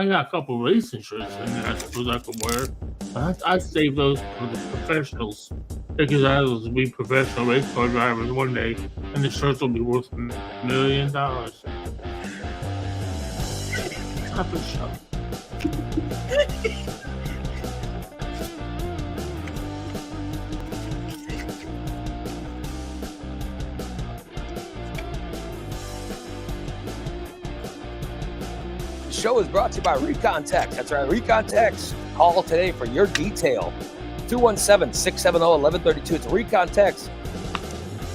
I got a couple racing shirts in there I suppose I could wear. I save those for the professionals because I was be professional race car drivers one day, and the shirts will be worth $1,000,000. Top of the show. The show is brought to you by Recon Text. That's right, Recon Text. Call today for your detail. 217-670-1132. It's Recon Text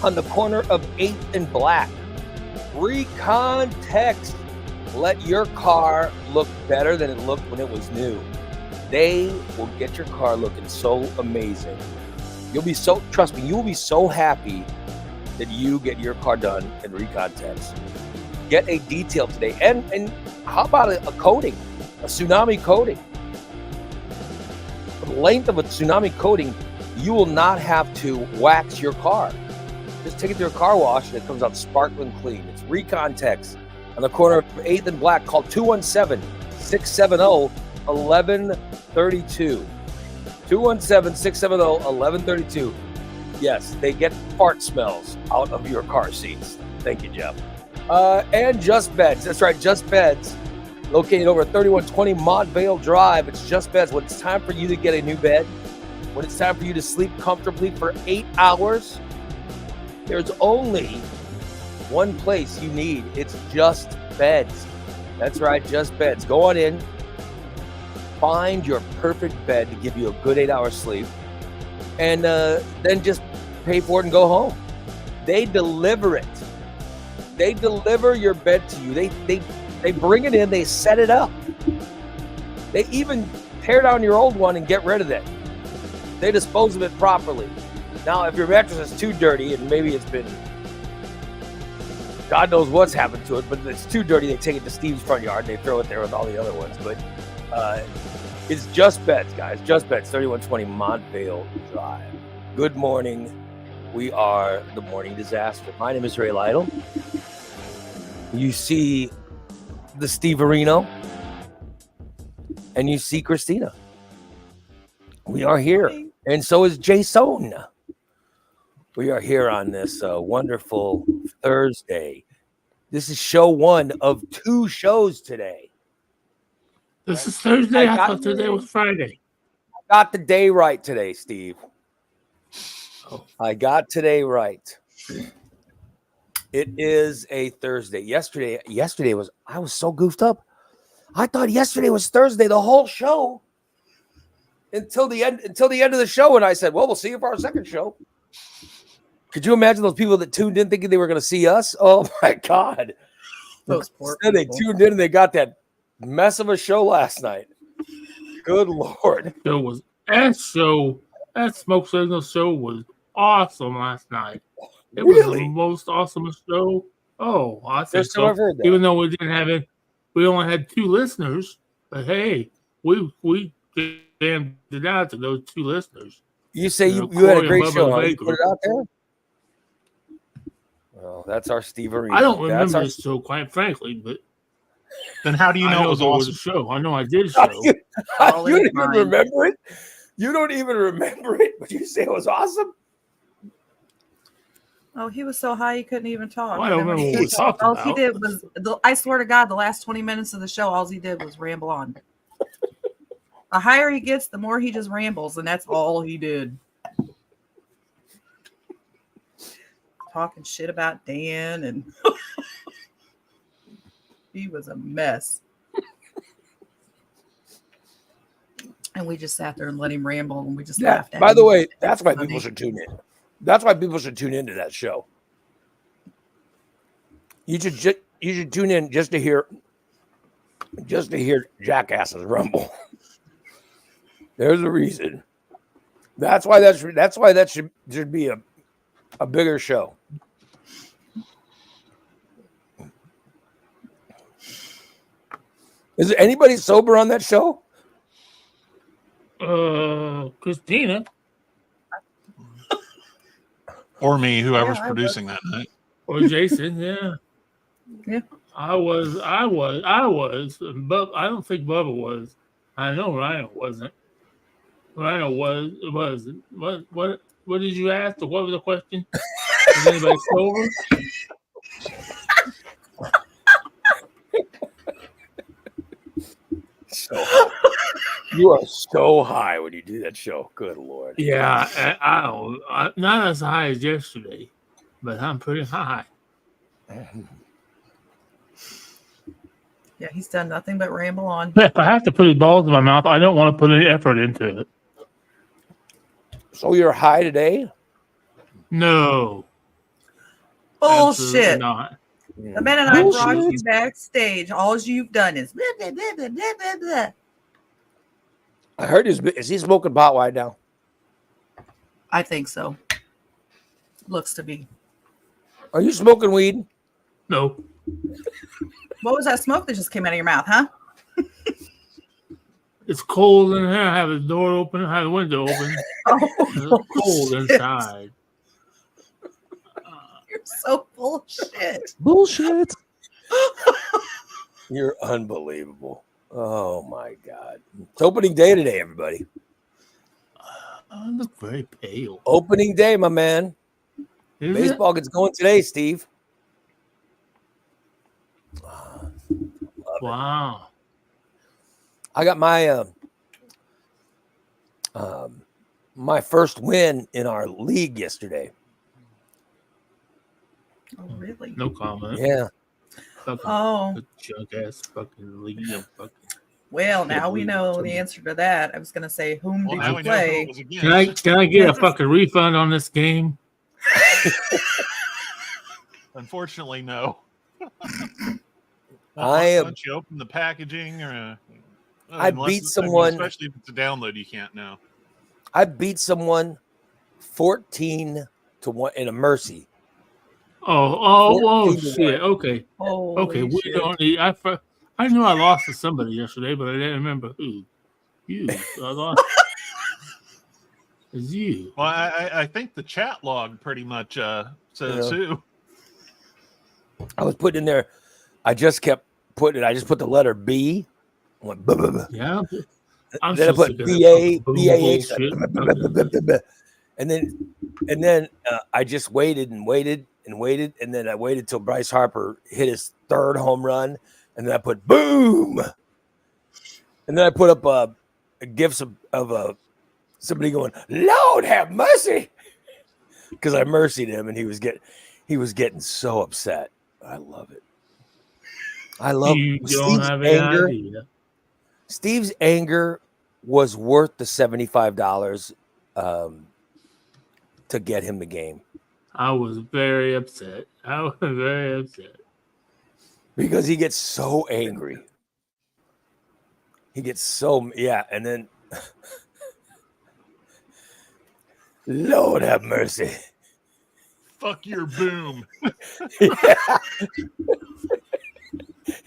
on the corner of 8th and Black. Recon Text. Let your car look better than it looked when it was new. They will get your car looking so amazing. Trust me, you will be so happy that you get your car done in Recon Text. Get a detail today. And how about a coating, a tsunami coating? For the length of a tsunami coating, you will not have to wax your car. Just take it to a car wash and it comes out sparkling clean. It's Recon Text on the corner of 8th and Black. Call 217-670-1132. 217-670-1132. Yes, they get fart smells out of your car seats. Thank you, Jeff. And Just Beds. That's right, Just Beds. Located over 3120 Montvale Drive. It's Just Beds. When it's time for you to get a new bed, when it's time for you to sleep comfortably for 8 hours, there's only one place you need. It's Just Beds. That's right, Just Beds. Go on in. Find your perfect bed to give you a good 8 hours sleep. And then just pay for it and go home. They deliver it. They deliver your bed to you. They bring it in. They set it up. They even tear down your old one and get rid of it. They dispose of it properly. Now, if your mattress is too dirty and maybe it's been, God knows what's happened to it, but it's too dirty, they take it to Steve's front yard and they throw it there with all the other ones. But it's Just Beds, guys. Just Beds, 3120 Montvale Drive. Good morning. We are the Morning Disaster. My name is Ray Lytle. You see the Steve Areno, and you see Christina. We are here, and so is Jason. We are here on this wonderful Thursday. This is show one of 2 shows today. This is Thursday. I thought today was Friday. I got the day right today, Steve. I got today right. It is a Thursday. Yesterday I was so goofed up. I thought yesterday was Thursday, the whole show. Until the end of the show, and I said, well, we'll see you for our second show. Could you imagine those people that tuned in thinking they were going to see us? Oh my God. Those poor people. They tuned in and they got that mess of a show last night. Good Lord. That Smoke Signal show was awesome last night. It really? was the most awesome show. Oh, I think so. I've heard that. Even though we didn't have it, we only had 2 listeners. But hey, we damned it out to those 2 listeners. You say you had a great show. You put it out there? Well, that's our Steve Arena. I don't remember this show, quite frankly, but then how do you know it was awesome? A show. I know I did a show. You don't even remember it? You don't even remember it, but you say it was awesome? Oh, he was so high he couldn't even talk. Well, I don't remember what we talked about. All he did was, I swear to God, the last 20 minutes of the show, all he did was ramble on. The higher he gets, the more he just rambles, and that's all he did. Talking shit about Dan, and he was a mess. And we just sat there and let him ramble, and we just laughed at him. By the way, that's why people should tune in. That's why people should tune into that show. You should tune in just to hear jackasses rumble. There's a reason. That's why that should be a bigger show. Is there anybody sober on that show? Christina. Or me, whoever's producing that night. Or Jason, yeah. Yeah. I was, but I don't think Bubba was. I know Rhino wasn't. Rhino was. What did you ask? What was the question? Is anybody sober? So you are so high when you do that show. Good Lord. Yeah, not as high as yesterday, but I'm pretty high. Yeah, he's done nothing but ramble on. If I have to put his balls in my mouth, I don't want to put any effort into it. So you're high today? No. Absolutely Bullshit. not. The minute I brought Bullshit. you backstage, all you've done is blah, blah, blah, blah, blah, blah, blah. I heard is he smoking pot right now? I think so. Looks to be. Are you smoking weed? No. What was that smoke that just came out of your mouth, huh? It's cold in here. I have the door open. I have the window open. It's cold shit. inside. You're so bullshit. Bullshit. You're unbelievable. Oh my God. It's opening day today, everybody. I look very pale. Opening day, my man. Is Baseball gets going today, Steve. it? Wow. I got my my first win in our league yesterday. Oh, really? No comment. Yeah. Fucking Oh, junk ass fucking Liam. Fucking. well, now we know the answer to that. I was going to say, whom Well, did now you we know who play? it was against. Can I get a fucking refund on this game? Unfortunately, no. I am- Once you open the packaging, or I beat someone- especially if it's a download. You can't know. I beat someone 14-1 in a mercy. Oh 14 to shit. Okay. Holy Okay. We shit. don't need. I knew I lost to somebody yesterday, but I didn't remember who. You. I lost. It's you. Well, I think the chat log pretty much says Yeah. who. I was putting in there. I just kept putting it. I just put the letter B. I went, buh, buh, buh. Yeah. I'm Then I so put sick of that BA, fucking BAH, bullshit. and then I just waited and waited and waited, and then I waited till Bryce Harper hit his third home run, and then I put boom, and then I put up a gifts of somebody going, Lord have mercy, because I mercied him, and he was getting so upset. I love it. I love You don't Steve's have any anger. idea. Steve's anger was worth the $75 to get him the game, I was very upset. I was very upset. because he gets so angry. He gets so, yeah, and then Lord have mercy. Fuck your boom. Yeah.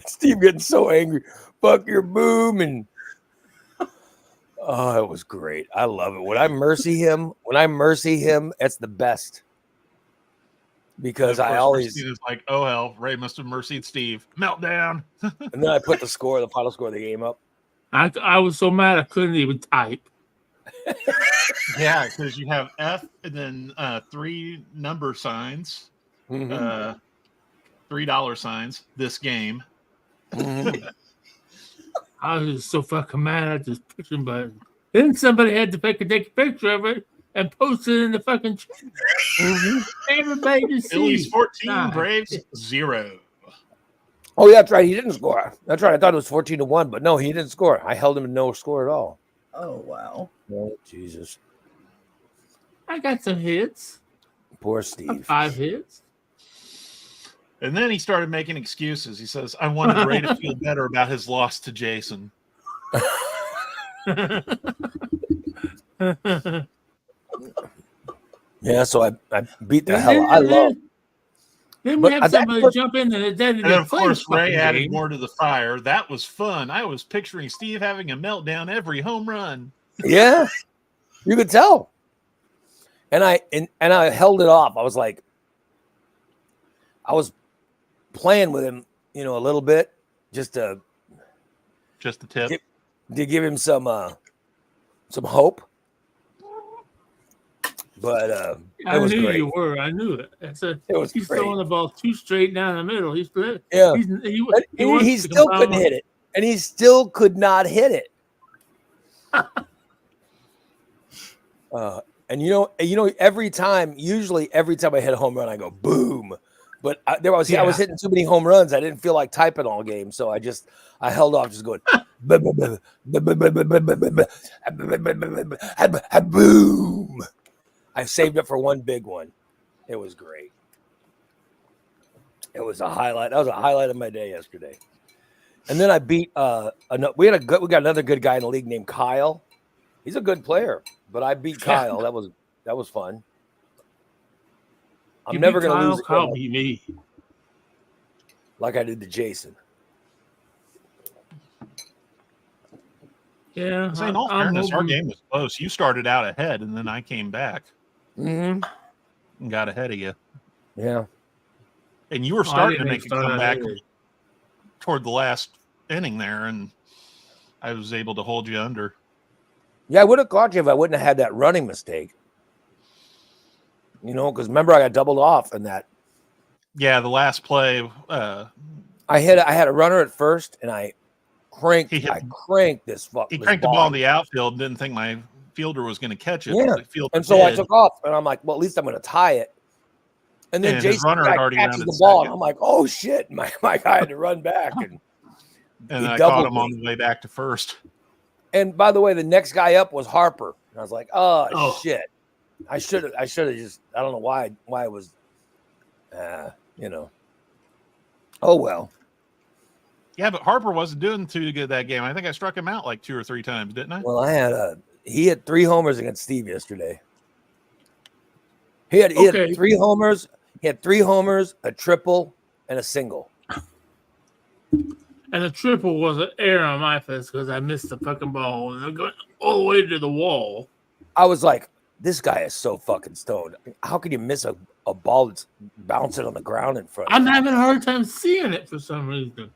Steve getting so angry. Fuck your boom. And oh, it was great. I love it. When I mercy him, that's the best. Because Of course, I always, Christina's like, oh hell, Ray must have mercied Steve. Meltdown. and then I put the final score of the game up. I was so mad I couldn't even type. Yeah, because you have F and then 3 number signs, Mhm. $3 signs. This game. Mhm. I was just so fucking mad at this pushing button. Then somebody had to take a picture of it and post it in the fucking chat. Mhm. Everybody to see. Phillies 14, God. Braves 0. Oh, yeah, that's right. He didn't score. That's right. I thought it was 14-1, but no, he didn't score. I held him to no score at all. Oh, wow. Oh, Jesus. I got some hits. Poor Steve. 5 hits. And then he started making excuses. He says, I wanted Ray to feel better about his loss to Jason. Yeah, so I beat the hell out. I love. Then But we have somebody jump in and it didn't And even of play course, the Ray fucking added game. more to the fire. That was fun. I was picturing Steve having a meltdown every home run. Yeah, you could tell. And I held it off. I was like, I was playing with him, a little bit, just to Just a tip. give him some hope. But I it was knew great. you were. I knew it. It was He's great. throwing the ball too straight down the middle. He Yeah. wants to still compile- couldn't hit it, and he still could not hit it. And every time I hit a home run, I go boom. But I was hitting too many home runs. I didn't feel like typing all game, so I held off, just going boom. I saved up for one big one. It was great. It was a highlight. That was a highlight of my day yesterday. And then I beat we got another good guy in the league named Kyle. He's a good player, but I beat Kyle. That was fun. I'm never going to lose Kyle beat me. like I did to Jason. Yeah. In all fairness, our game was close. You started out ahead, and then I came back Mm-hmm. and got ahead of you. Yeah. And you were starting to didn't make a start out comeback ahead. toward the last inning there, and I was able to hold you under. Yeah, I would have caught you if I wouldn't have had that running mistake. Because remember I got doubled off in that. Yeah, the last play. I had a runner at first, and I cranked this fuck. He cranked the ball in the outfield and didn't think my fielder was going to catch it. Yeah. The fielder And so I did. took off, and I'm like, well, at least I'm going to tie it. And then And his Jason runner had guy already catches rounded the ball, second. and I'm like, oh shit! My guy had to run back, and And he I caught doubled him on me. the way back to first. And by the way, the next guy up was Harper, and I was like, oh. Shit! I should have just. I don't know why it was. Oh well. Yeah, but Harper wasn't doing too good that game. I think I struck him out like 2 or 3 times, didn't I? Well, he had 3 homers against Steve yesterday. He had 3 homers. He had 3 homers, a triple, and a single. And the triple was an error on my face because I missed the fucking ball and I'm going all the way to the wall. I was like, this guy is so fucking stoned. How can you miss a ball that's bouncing on the ground in front of I'm you? having a hard time seeing it for some reason.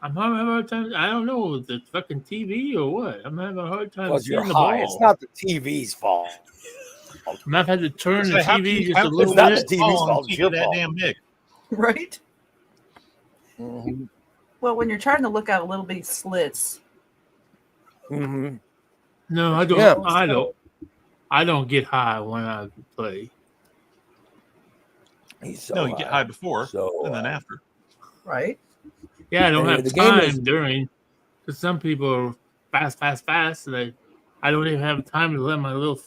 I'm having a hard time. I don't know if it's fucking TV or what. I'm having a hard time Because seeing you're the high. ball. It's not the TV's fault. I've had to turn the How can TV you just a count little not bit. the TV's ball fault, and it's keep your it that fault. damn big? Right? Mm-hmm. Well, when you're trying to look out little bitty slits. Mm-hmm. No, I don't. Yeah. I don't get high when I play. He's so No, you get high before So and then after. Right? Yeah, I don't Anyway, have the game time is- during. Because some people are fast, and I don't even have time to let my little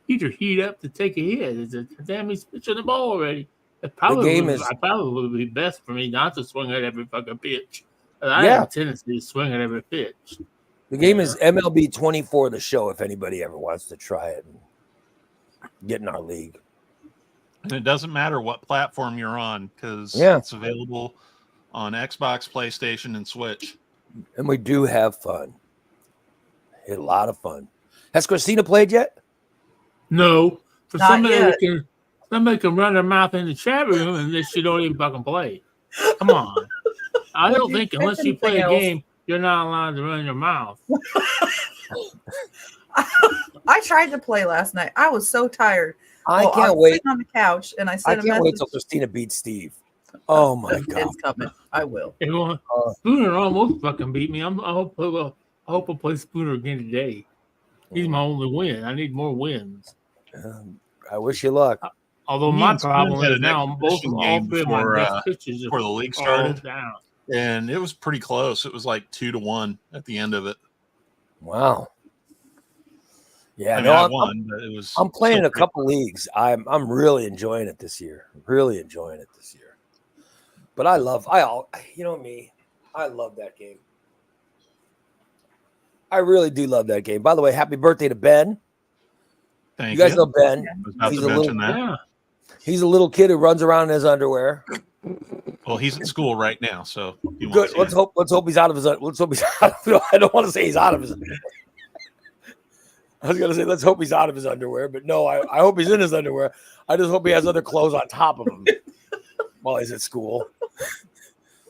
heater heat up to take a hit. It's a damn, he's pitching the ball already. I probably would be best for me not to swing at every fucking pitch. I have a tendency to swing at every pitch. The game is MLB 24, the show, if anybody ever wants to try it and get in our league. And it doesn't matter what platform you're on because Yeah. it's available on Xbox, PlayStation, and Switch. And we do have fun. A lot of fun. Has Christina played yet? No, for Not yet. somebody can run their mouth in the chat room and then she don't even fucking play. Come on. I Would don't you think pick unless you play anything a else? game, you're not allowed to run your mouth. I tried to play last night. I was so tired. I was can't wait. sitting on the couch and I I sent a can't wait message. till Christina beats Steve. Oh my god. It's coming. I will. Everyone, Spooner almost fucking beat me. I hope I'll play Spooner again today. He's my only win. I need more wins. I wish you luck. Although Me my and Spoon problem had is an now all exhibition game 3 of my before, best pitches Before the league all started, down. and it was pretty close. It was like 2-1 at the end of it. Wow. Yeah, I mean, no, I won, but it was. I'm playing in still a couple leagues. I'm really enjoying it this year. Really enjoying it this year. But I love me. I love that game. I really do love that game. By the way, happy birthday to Ben. Thank You guys know Ben. I was about He's to a mention little- that. Yeah. He's a little kid who runs around in his underwear. Well, he's at school right now, so he won't Good. see Let's it. hope he's out of his. Let's hope he's out of, I don't want to say he's out of his. I was gonna say let's hope he's out of his underwear, but no, I hope he's in his underwear. I just hope he has other clothes on top of him while he's at school.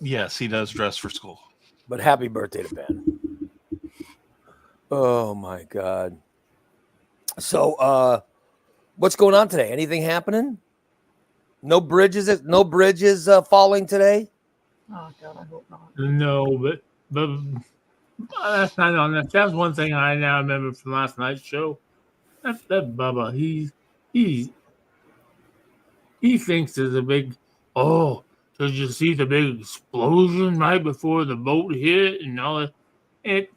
Yes, he does dress for school. But happy birthday to Ben. Oh my God. So what's going on today? Anything happening? No bridges falling today? Oh God, I hope not. No, but that's not on that. That's one thing I now remember from last night's show. That Bubba, he thinks there's a big. Oh, did you see the big explosion right before the boat hit and all that?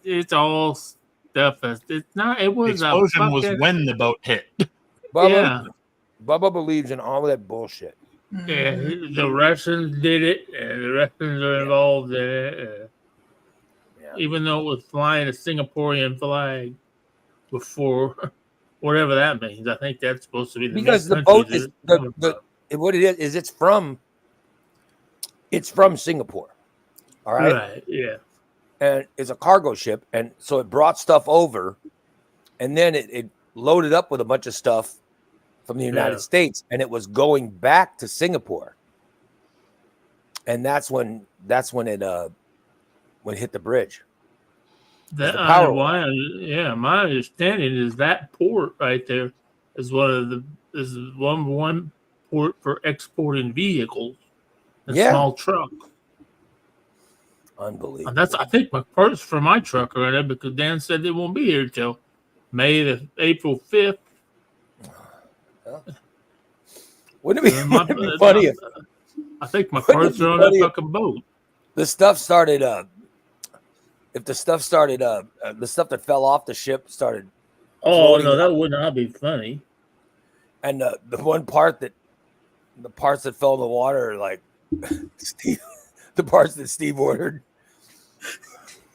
It's all stuff. It's not. It The was explosion was fucking, when the boat hit. Bubba, yeah. Bubba believes in all of that bullshit. Yeah, Mhm. the Russians did it, and the Russians are involved in it. Yeah. Even though it was flying a Singaporean flag before, whatever that means. I think that's supposed to be the Because the main boat country is that it's coming from. what it is it's from Singapore. All right. Right, yeah. And it's a cargo ship, and so it brought stuff over, and then it loaded up with a bunch of stuff from the United Yeah. States, and it was going back to Singapore, and that's when it hit the bridge. That, the power my understanding is that port right there is one port for exporting vehicles and Yeah. small trucks. Unbelievable. And I think my parts for my truck are in it because Dan said they won't be here till April 5th. Wouldn't it be, And wouldn't it be funny if I think my Wouldn't it parts be are on that funny if- fucking boat. the stuff started the stuff that fell off the ship started, Oh floating no, up. that would not be funny. and the parts that fell in the water are like the parts that Steve ordered.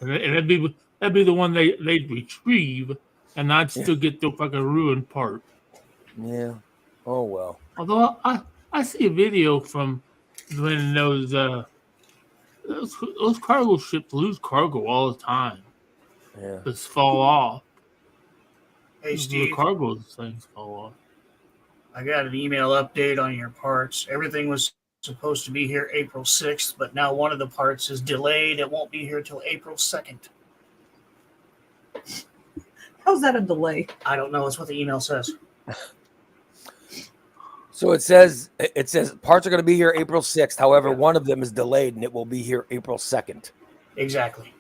And that'd be the one they'd retrieve, and I'd still get the fucking ruined part. Yeah. Oh well. Although I see a video from when those cargo ships lose cargo all the time. Yeah. Just fall off. Hey, The Steve, cargo things fall off. I got an email update on your parts. Everything was supposed to be here April 6th, but now one of the parts is delayed. It won't be here till April 2nd. How's that a delay? I don't know. It's what the email says. So it says parts are going to be here April 6th. However, one of them is delayed and it will be here April 2nd. Exactly.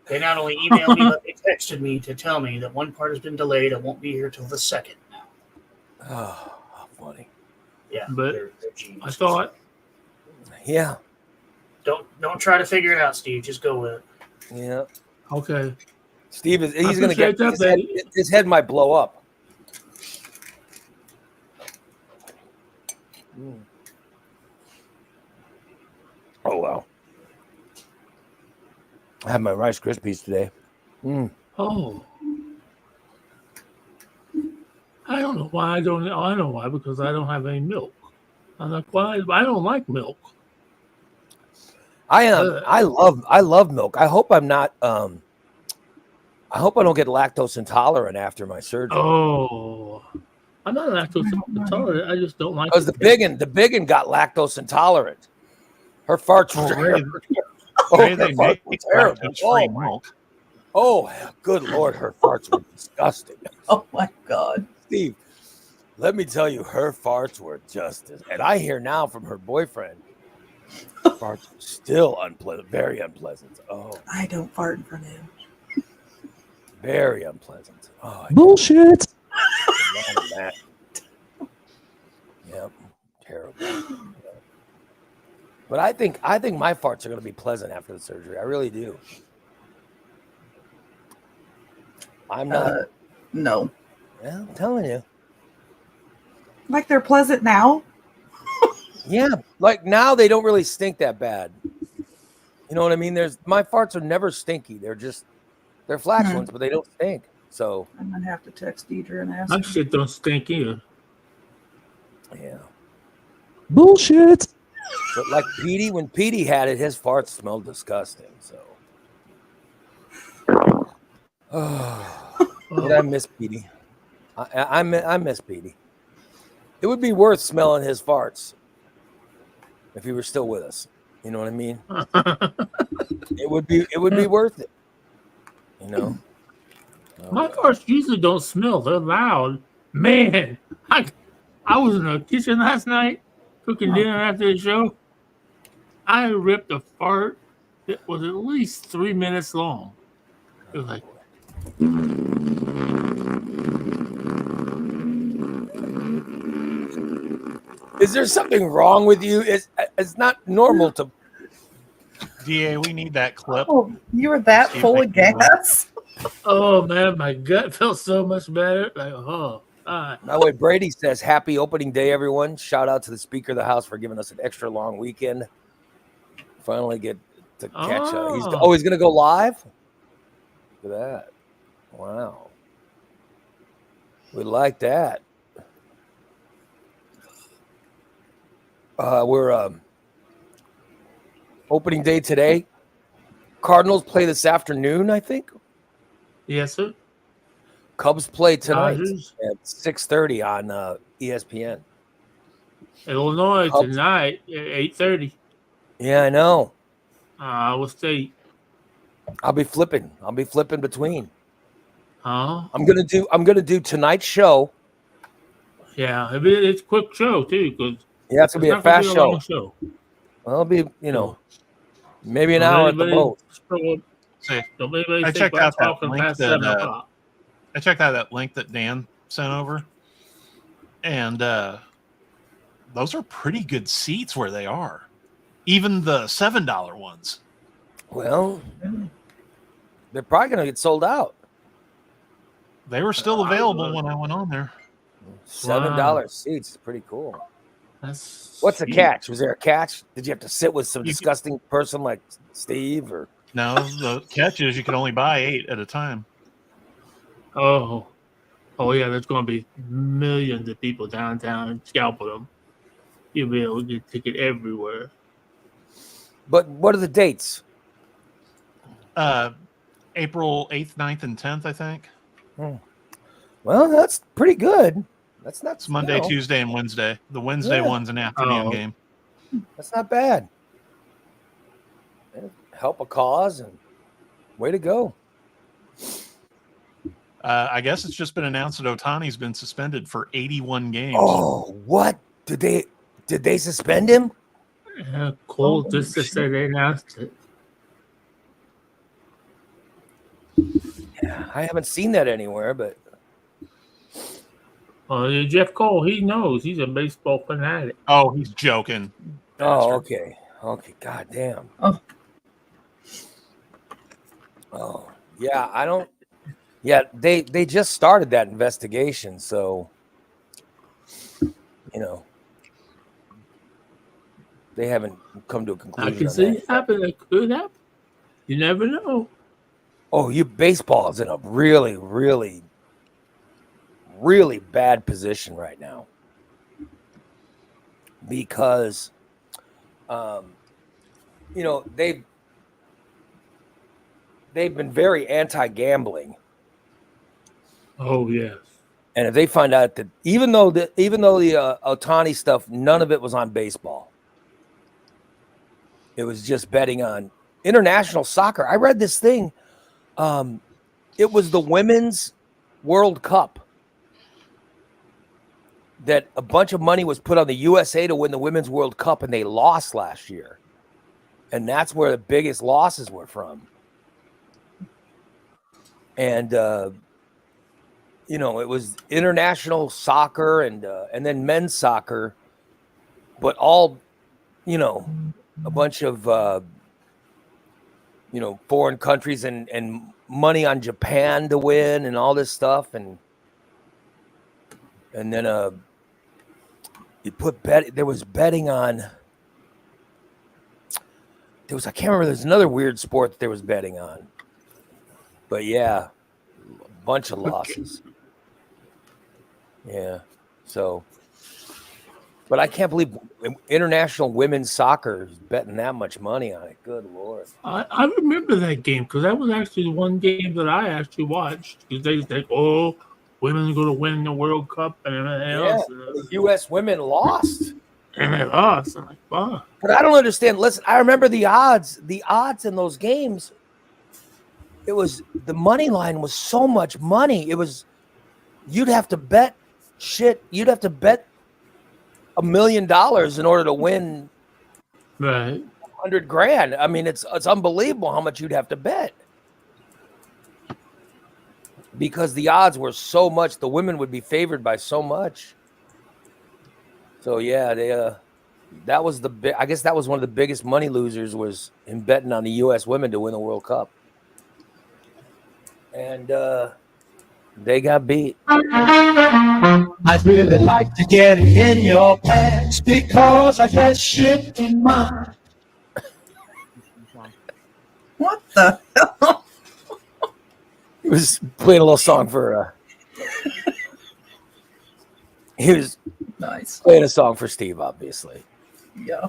They not only emailed me, but they texted me to tell me that one part has been delayed. It won't be here till the 2nd. Oh, how funny. Yeah, But they're I geniuses. thought Yeah. Don't try to figure it out, Steve. Just go with it. Yeah. okay. Steve he's going to get appreciate that, his head might blow up. Oh wow. I had my Rice Krispies today. Oh. I don't know why I don't. I know why, because I don't have any milk. I'm like, why? I don't like milk. I love milk. I hope I'm not I hope I don't get lactose intolerant after my surgery. Oh, I'm not lactose intolerant. I just don't like Because the biggin got lactose intolerant. Her farts were terrible. Ray, her they farts make were terrible. lactose-free milk. Oh, good Lord, her farts were disgusting. Oh my God. Steve, let me tell you, her farts were just and I hear now from her boyfriend, farts are still unpleasant, very unpleasant. Oh, I don't fart in front of him. very unpleasant. Oh, Bullshit. that. Yep, terrible. But I think my farts are going to be pleasant after the surgery. I really do. I'm not. No. Yeah, I'm telling you. Like they're pleasant now? Yeah, like now they don't really stink that bad. You know what I mean? My farts are never stinky. They're flatulence, but they don't stink. So I'm gonna have to text Deidre and ask My her. shit don't stink either. yeah. Bullshit. But like Petey, when Petey had it, his farts smelled disgusting. So but I miss Petey. I miss Petey. It would be worth smelling his farts if he were still with us. You know what I mean? It would be worth it. You know. My cars usually don't smell. They're loud. Man, I was in the kitchen last night cooking dinner after the show. I ripped a fart that was at least 3 minutes long. It was like, Is there something wrong with you? It's not normal to. DA, we need that clip. Oh, you were that Steve, full of thank you. gas? oh man, my gut felt so much better. Like, oh, God. By the way, Brady says, "Happy opening day, everyone!" Shout out to the Speaker of the House for giving us an extra long weekend. Finally get to catch up. He's going to go live. Look at that! Wow, we like that. We're opening day today. Cardinals play this afternoon, I think. Yes, sir. Cubs play tonight Dodgers. at 6:30 on ESPN. Illinois Cubs. tonight at 8:30. Yeah, I know. Iowa State. I'll be flipping between. Huh? I'm gonna do tonight's show. Yeah, it's a quick show too, because Yeah, it's gonna be a fast show. show. Well, it'll be maybe an hour at the most. See, Don't anybody I think checked about out that talking link past that, 7 o'clock. I checked out that link that Dan sent over, and those are pretty good seats where they are. Even the $7 ones. Well, they're probably gonna get sold out. They were still available when I went on there. $7 seats is pretty cool. That's What's the sweet. catch? Was there a catch? Did you have to sit with some You- disgusting person like Steve or? No, the catch is you can only buy 8 at a time. Oh yeah, there's going to be millions of people downtown scalping them. You'll be able to get a ticket everywhere. But what are the dates? April 8th, 9th, and 10th, I think. Well, that's pretty good. That's not It's Monday, Tuesday, and Wednesday. The Wednesday Yeah. one's an afternoon Oh. game. That's not bad. Help a cause and way to go. I guess it's just been announced that Otani's been suspended for 81 games. Oh, what did they suspend him? Yeah, Cole just to say they announced it. I haven't seen that anywhere, but Jeff Cole, he knows. He's a baseball fanatic. Oh, he's joking. oh, okay, god damn. Oh, yeah, I don't. Yeah, they just started that investigation, so they haven't come to a conclusion. I can on see that. it happen. It could happen. You never know. Oh, baseball is in a really, really, really bad position right now because, they've been very anti-gambling, Oh yes. and if they find out that even though the Otani stuff, none of it was on baseball, it was just betting on international soccer. I read this thing. It was the Women's World Cup that a bunch of money was put on the USA to win the Women's World Cup, and they lost last year. And that's where the biggest losses were from. And, it was international soccer and then men's soccer, but all, a bunch of, foreign countries and money on Japan to win and all this stuff. And then you put there was betting on, I can't remember, there's another weird sport that there was betting on. But yeah, a bunch of losses. Yeah. So, but I can't believe international women's soccer is betting that much money on it. Good Lord. I remember that game because that was actually the one game that I actually watched. Because they think, women are going to win the World Cup and everything Yeah, else. the U.S. women lost. And they lost. I'm like, wow. But I don't understand. Listen, I remember the odds. The odds in those games. It was the money line was so much money. It was you'd have to bet shit. You'd have to bet $1 million in order to win Right. $100,000. I mean, it's unbelievable how much you'd have to bet because the odds were so much. The women would be favored by so much. So yeah, they that was I guess that was one of the biggest money losers was in betting on the U.S. women to win the World Cup, and they got beat. I'd really like to get in your pants because I got shit in mine. What the hell? He was playing a little song for. He was Nice. playing a song for Steve, obviously. Yeah.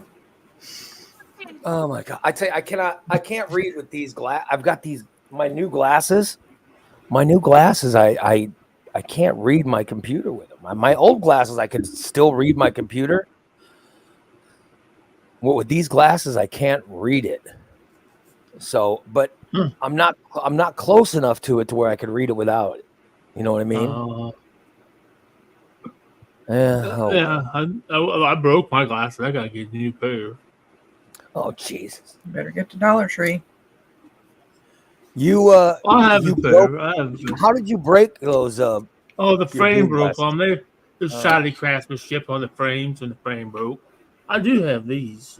Oh my god! I tell you, I can't read with these I've got my new glasses. My new glasses, I can't read my computer with them. My old glasses, I could still read my computer. Well, with these glasses, I can't read it. So, but I'm not close enough to it to where I could read it without it. You know what I mean? Yeah. I broke my glasses. I gotta get a new pair. Oh Jesus! Better get to Dollar Tree. You I have you a pair. broke- how did you break those? The frame blue broke glasses. on there. There's shoddy craftsmanship on the frames, and the frame broke. I do have these.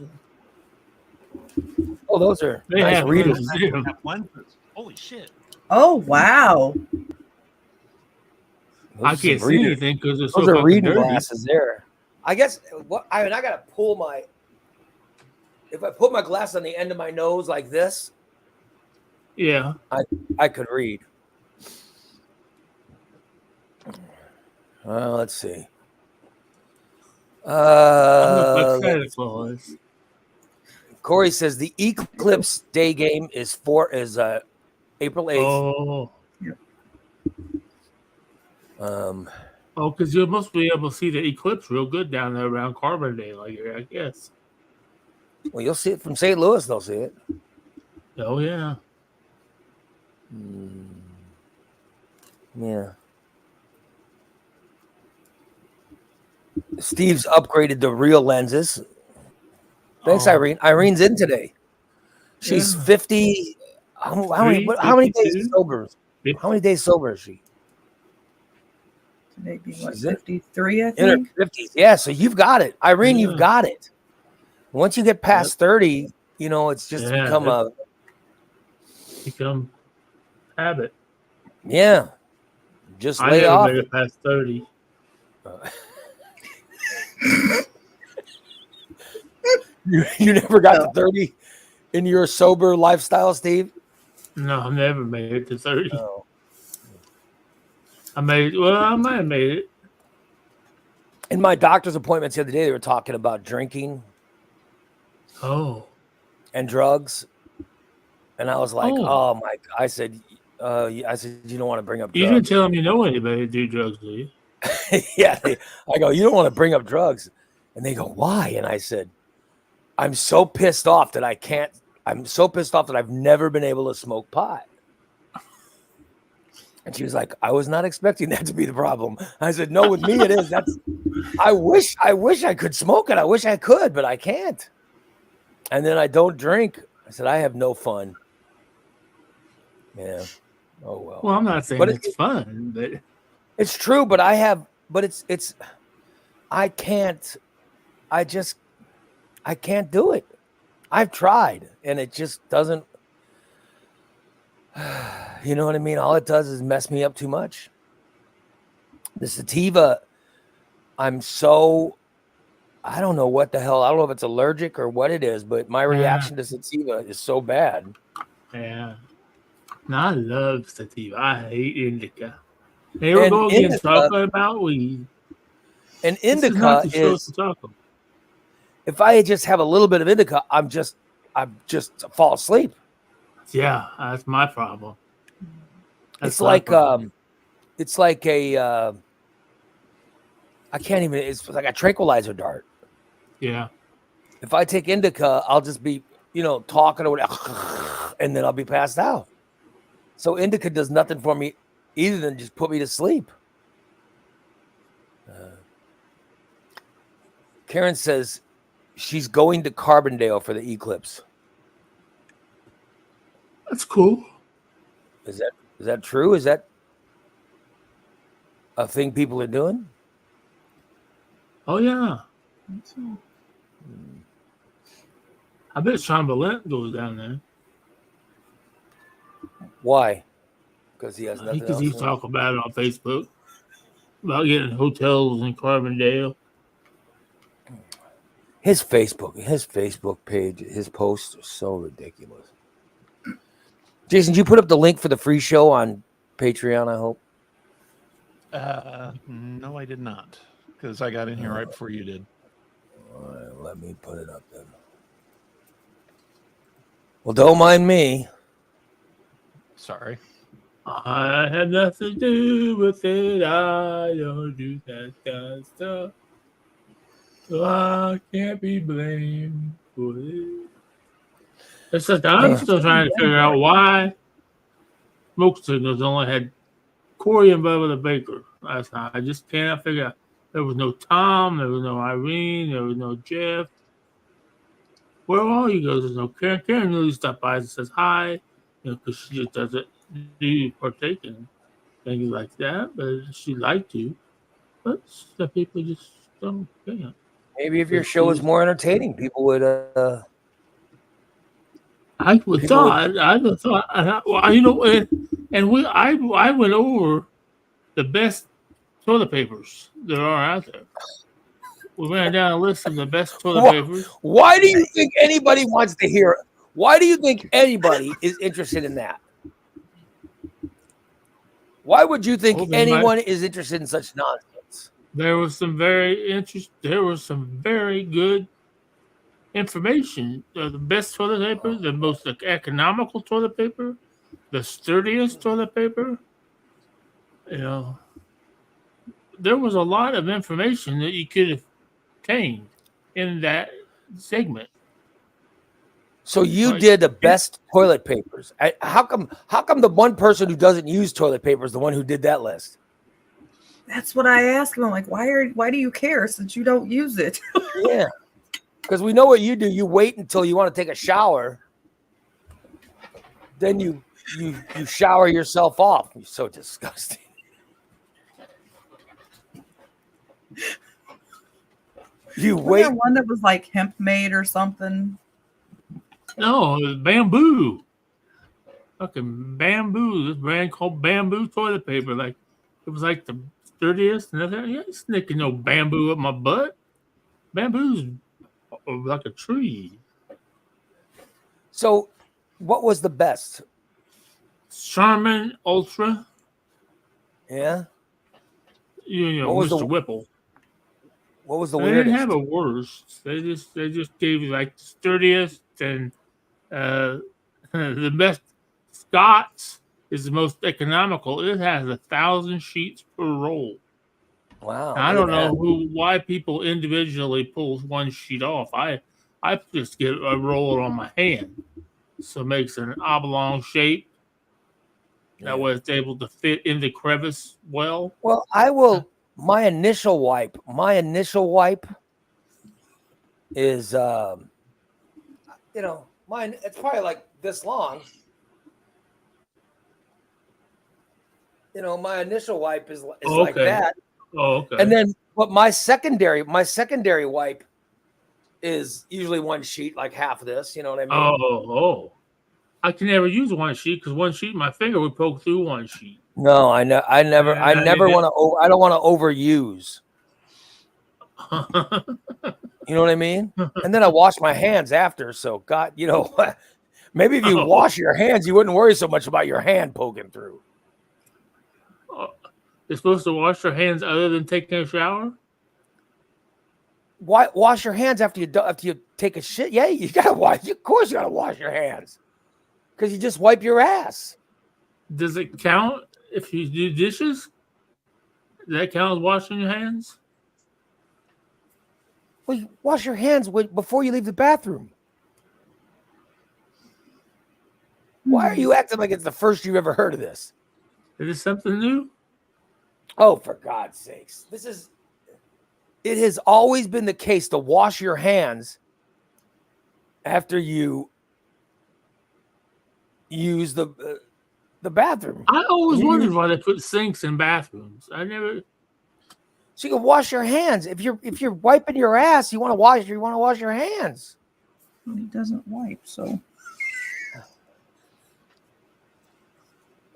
Oh, those are They nice have readers. these. Have lenses. Holy shit. Oh wow. Those I are can't some see reading- anything because it's so Those are fucking reading dirty. glasses there. I guess I gotta pull my. If I put my glass on the end of my nose like this, Yeah. I could read. Let's see. I'm not Santa Claus. Corey says the Eclipse Day game is April 8th. Oh, because you must be able to see the eclipse real good down there around Carbondale, I guess. Well, you'll see it from St. Louis. They'll see it. Oh, yeah. Yeah. Steve's upgraded the real lenses. Thanks, Oh. Irene. Irene's in today. She's Yeah. 50. How many days 52? sober? How many days sober is she? Maybe what, She's in- 53, I In her think. 50s. Yeah, so you've got it. Irene, Yeah. you've got it. Once you get past 30, it's just Yeah, become Become habit. just I lay never off. made it past 30. You never got to 30 in your sober lifestyle, Steve? No, I never made it to 30. No. I might have made it. In my doctor's appointments the other day, they were talking about drinking Oh. and drugs. And I was like, Oh. oh my, I said, you don't want to bring up You didn't drugs. tell me you know anybody that do drugs, do you? Yeah. I go, you don't want to bring up drugs. And they go, why? And I said, I'm so pissed off that I'm so pissed off that I've never been able to smoke pot. And she was like, I was not expecting that to be the problem. I said, no, with me it is. I wish I could smoke it. I wish I could, but I can't. And then I don't drink. I said, I have no fun. Yeah. Oh well. Well, I'm not saying But it's fun, but It's true, but I can't do it. I've tried and it just doesn't, you know what I mean? All it does is mess me up too much. The sativa, I don't know what the hell, I don't know if it's allergic or what it is, but my reaction to sativa is so bad. yeah. No, I love sativa. I hate indica. They were And going against indica- talking about weed. And This is indica not the show is, to talk about. if I just have a little bit of indica, I'm just fall asleep. Yeah, that's my problem. That's It's my like problem. it's like a it's like a tranquilizer dart. Yeah. If I take indica, I'll just be, talking or whatever, and then I'll be passed out. So indica does nothing for me either than just put me to sleep. Karen says she's going to Carbondale for the eclipse. That's cool. Is that true? Is that a thing people are doing? Oh yeah. I bet Sean Valent goes down there. Why? Because he has nothing Because else. he's talking about it on Facebook about getting hotels in Carbondale. His Facebook page, his posts are so ridiculous. Jason, did you put up the link for the free show on Patreon, I hope? No, I did not, because I got in here right before you did. All right, let me put it up then. Well, don't mind me. Sorry. I had nothing to do with it. I don't do that kind of stuff. So I can't be blamed for it. It's like I'm still trying to figure out why Smoke Signals only had Corey and Bubba the Baker last night. I just cannot figure out. There was no Tom, there was no Irene, there was no Jeff. Where are all you guys? There's no Karen. Karen really stopped by and says hi, because she just doesn't do partake in things like that, but she'd like to. But some people just don't care. Maybe if your show was more entertaining, people would. I would thought. I would thought. Well, I went over the best toilet papers that are out there. We ran down a list of the best toilet papers. Why do you think anybody wants to hear it? Why do you think anybody is interested in that? Why would you think anyone is interested in such nonsense? There was some very good information. The best toilet paper, the most economical toilet paper, the sturdiest toilet paper. There was a lot of information that you could have obtained in that segment. So you did the best toilet papers. How come the one person who doesn't use toilet paper is the one who did that list? That's what I asked him. I'm like, why do you care since you don't use it? Yeah. Because we know what you do. You wait until you want to take a shower. Then you shower yourself off. You're so disgusting. You wait. Wasn't there one that was like hemp made or something? No, it was bamboo. Fucking bamboo. This brand called Bamboo toilet paper. Like it was like the sturdiest. And I ain't snicking no bamboo up my butt. Bamboo's like a tree. So, what was the best? Charmin Ultra. Yeah. What was Mr. Whipple. What was the They weirdest? didn't have a worst. They just gave you like the sturdiest and the best. Scott's is the most economical. It has 1,000 sheets per roll. Wow. Now, I don't know why people individually pull one sheet off. I just get a roll on my hand, so it makes an oblong shape. That way it's able to fit in the crevice well. Well, I will. My initial wipe is, mine. It's probably like this long. My initial wipe is like that. Oh, okay. And then, but my secondary wipe is usually one sheet, like half of this. You know what I mean? Oh. I can never use one sheet because one sheet, my finger would poke through one sheet. No, I never want to. I don't want to overuse. You know what I mean? And then I wash my hands after. So God, maybe if you wash your hands, you wouldn't worry so much about your hand poking through. You're supposed to wash your hands other than taking a shower? Why wash your hands after you take a shit? Yeah, you gotta wash. Of course, you gotta wash your hands because you just wipe your ass. Does it count if you do dishes? Does that count as washing your hands? Well, you wash your hands before you leave the bathroom. Why are you acting like it's the first you've ever heard of this? Is this something new? Oh, for God's sakes. It has always been the case to wash your hands after you use the bathroom. I always wondered why they put sinks in bathrooms. I never. So you can wash your hands. If you're wiping your ass, you want to wash your hands. Well, he doesn't wipe, so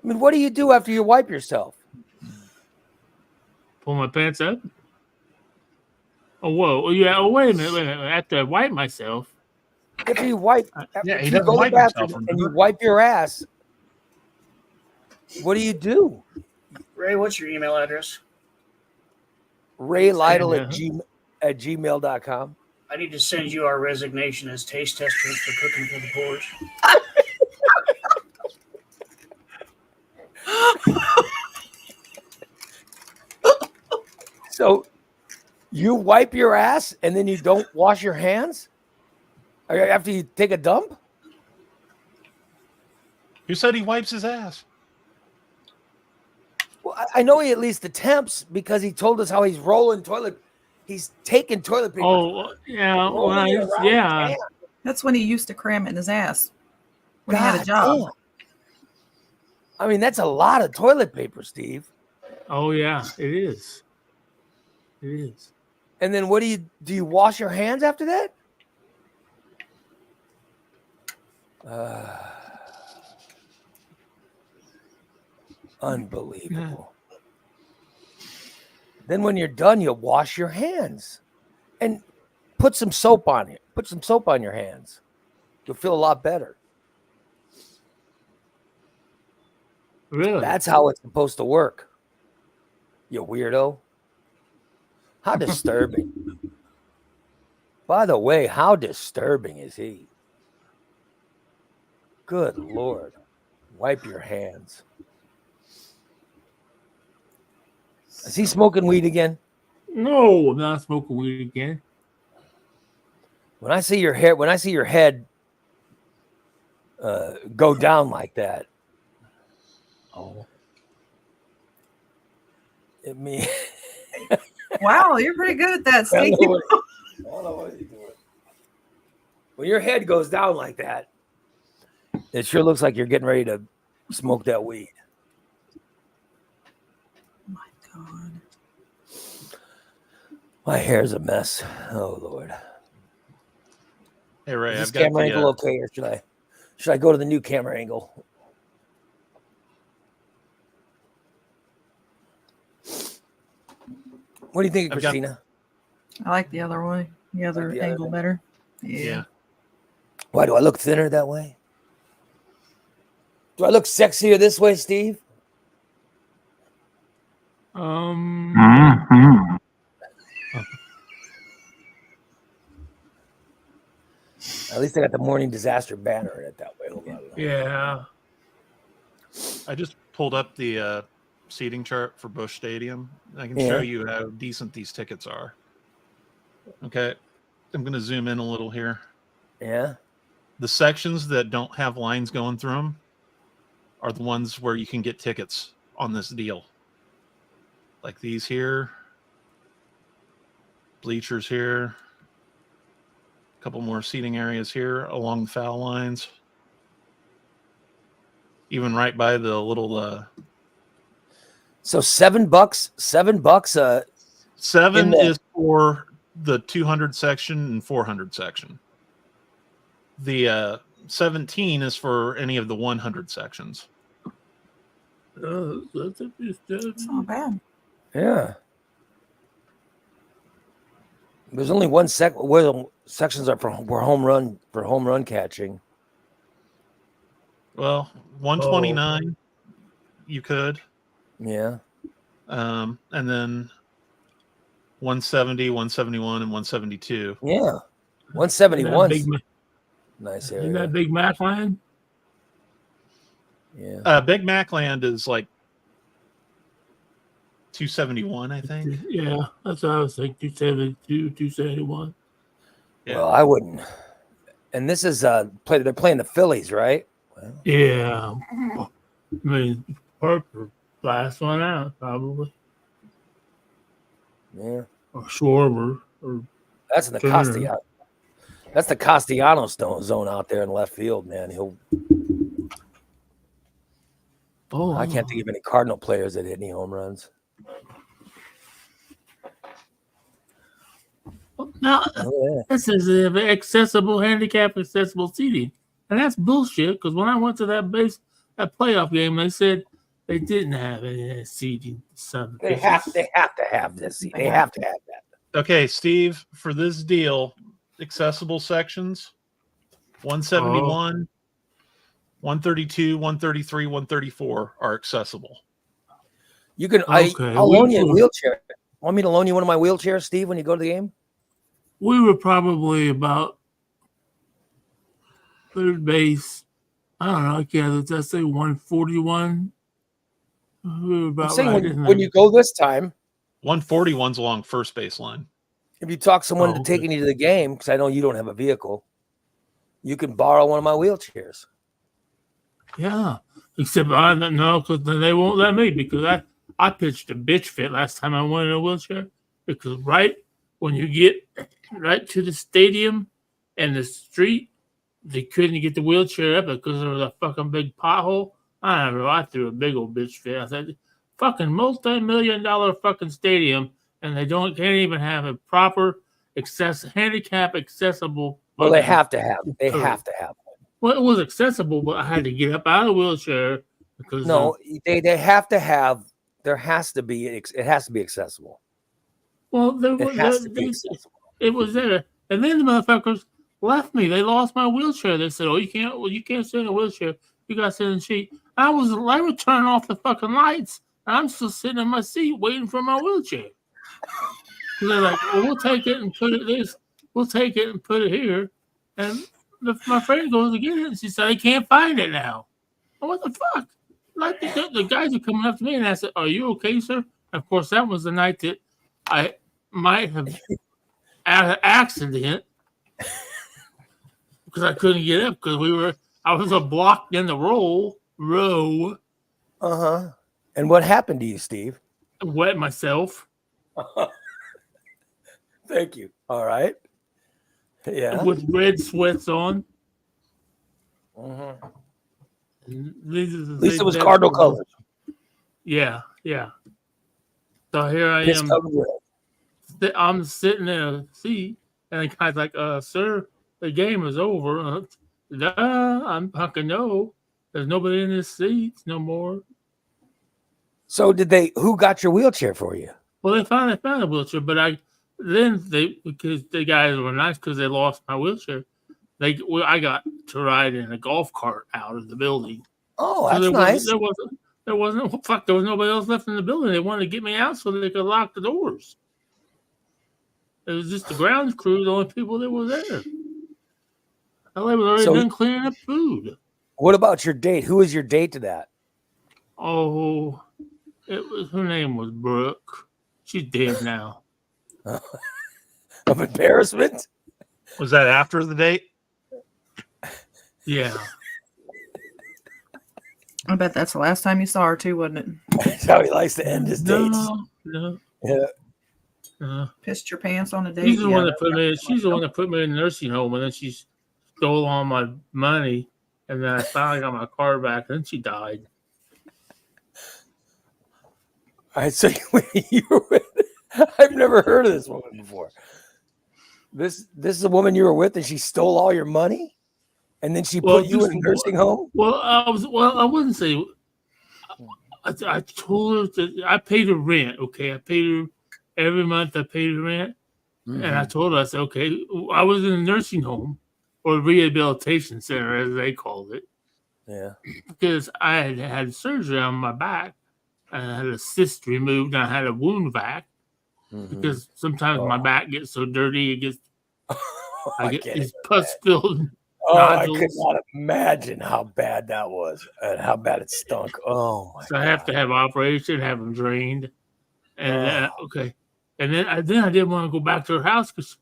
I mean, what do you do after you wipe yourself? Pull my pants up. Oh whoa! Oh, yeah. Oh wait a minute. After I wipe myself. After you wipe, Yeah, he if you doesn't go to the wipe himself, bathroom and you remember? wipe your ass, what do you do? Ray, what's your email address? Ray Lytle Yeah. at gmail.com. I need to send you our resignation as taste testers for cooking for the boys. So you wipe your ass and then you don't wash your hands after you take a dump? Who said he wipes his ass? Well, I know he at least attempts because he told us how he's rolling toilet. He's taking toilet paper. Oh yeah. rolling it around Yeah. his hand. that's when he used to cram it in his ass when he God had a job. damn. I mean, that's a lot of toilet paper, Steve. Oh yeah. It is. It is. And then what do? You wash your hands after that? Unbelievable. Then when you're done, you wash your hands and put some soap on it. Put some soap on your hands. You'll feel a lot better. Really? That's how it's supposed to work. You weirdo. How disturbing. By the way, how disturbing is he? Good Lord. Wipe your hands. Is he smoking weed again? No, I'm not smoking weed again. When I see your head go down like that, Oh. it means Wow, you're pretty good at that, I Steve. don't know what he's doing. When your head goes down like that, it sure looks like you're getting ready to smoke that weed. My God. My hair's a mess. Oh Lord. Hey Ray, Is this I've got camera the, angle okay, or should I go to the new camera angle? What do you think, I've got- Christina? I like the other one, the other the other angle one? better. yeah. Why do I look thinner that way? Do I look sexier this way, Steve? At least I got the morning disaster banner in it that way. Hold on. Yeah. I just pulled up the seating chart for Busch Stadium. I can Yeah. show you how decent these tickets are. Okay. I'm going to zoom in a little here. Yeah. The sections that don't have lines going through them are the ones where you can get tickets on this deal. Like these here, bleachers here, a couple more seating areas here along the foul lines. Even right by the little So $7. $7. seven the- is for the 200 section and 400 section. The 17 is for any of the 100 sections. It's not bad. Yeah. There's only one where the sections are for home run catching. Well, 129 you could. Yeah. And then 170, 171, and 172. Yeah. 171. Big, Nice isn't that area. Big Mac land? Yeah. Big Mac Land is like 271, I think. Yeah, that's what I was thinking. 272, 271. Yeah. Well, I wouldn't. And this is they're playing the Phillies, right? Yeah. I mean, Parker, last one out, probably. Yeah. Or Schwarber. Or That's in the Turner. Castellano. That's the Castellanos zone out there in left field, man. I can't think of any Cardinal players that hit any home runs. Now, Oh, this is accessible, handicap accessible seating. And that's bullshit, because when I went to that playoff game, they said they didn't have any seating. They have to have this. They have to have that. Okay, Steve, for this deal, accessible sections 171, 132, 133, 134 are accessible. You can. Okay, I'll loan you a wheelchair. Want me to loan you one of my wheelchairs, Steve, when you go to the game? We were probably about third base. I don't know. Did I say 141? We were about I'm saying right, when you go this time, 141's along first baseline. if you talk someone Oh, to okay. taking you to the game, because I know you don't have a vehicle, you can borrow one of my wheelchairs. Yeah, except I don't know, because they won't let me, because I pitched a bitch fit last time I went in a wheelchair, because right when you get right to the stadium and the street, they couldn't get the wheelchair up because there was a fucking big pothole. I don't know. I threw a big old bitch fit. I said, fucking multi-million-dollar fucking stadium, and they can't even have a proper handicap accessible. Well, they fucking- have to have. They have to have. Well, it was accessible, but I had to get up out of the wheelchair because No, they have to have. There has to be. It has to be accessible. well, there It was has to be accessible. it was there, and then the motherfuckers left me. They lost my wheelchair. They said, "Oh, you can't sit in a wheelchair. You got to sit in the seat." I would turn off the fucking lights. And I'm still sitting in my seat waiting for my wheelchair. And they're like, "Well, we'll take it and put it this. We'll take it and put it here." And my friend goes to get it, and she said, "I can't find it now." Oh, what the fuck? Like the guys are coming up to me, and I said, "Are you okay, sir?" Of course, that was the night that I might have had an accident because I couldn't get up because I was a block in the row. And what happened to you, Steve? I wet myself Thank you. All right. Yeah. with red sweats on. Mhm. At At least it was Cardinal colors. Yeah. So here I Piss am. covered red. I'm sitting in a seat, and the guy's like, "Sir, the game is over." I'm fucking no. There's nobody in this seat no more. So who got your wheelchair for you? Well, they found a wheelchair, but because the guys were nice because they lost my wheelchair. I got to ride in a golf cart out of the building. Oh, So that's nice. there was nobody else left in the building. They wanted to get me out so they could lock the doors. It was just the grounds crew, the only people that were there. LA was already done cleaning up food. What about your date? Who was your date to that? Oh, her name was Brooke. She's dead now. Of embarrassment? Was that after the date? Yeah. I bet that's the last time you saw her too, wasn't it? That's how he likes to end his dates. No. Yeah. Pissed your pants on a date. She's the one Yeah. that put me. She's the one that put me in the nursing home, and then she stole all my money, and then I finally got my car back, and then she died. All right, so you were with, I've never heard of this woman before. This is a woman you were with, and she stole all your money, and then she put you in a nursing home. Well, I wouldn't say. I told her that I paid her rent. Okay, I paid her every month. I paid her rent, and I told her, I said, okay, I was in a nursing home or rehabilitation center, as they called it. Yeah. Because I had surgery on my back. I had a cyst removed, and I had a wound vac. Because sometimes my back gets so dirty, it gets I get these pus filled. I could not imagine how bad that was and how bad it stunk. Oh my So I have to have an operation, have them drained, and okay. And then I didn't want to go back to her house because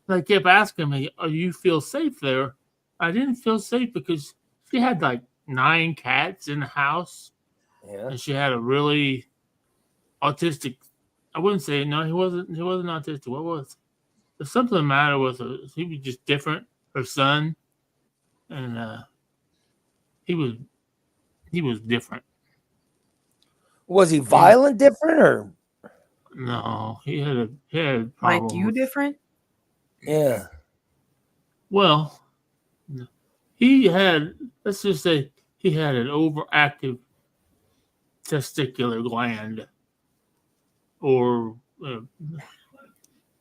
They kept asking me, "Oh, you feel safe there?" I didn't feel safe because she had like 9 cats in the house, Yeah. and she had a really autistic. I wouldn't say no. He wasn't. He wasn't autistic. What was? There's something the matter with her. He was just different. Her son, and he was different. Was he violent, different, or No, he had a Like problem. you with- different? yeah? Well, he had. Let's just say he had an overactive testicular gland, or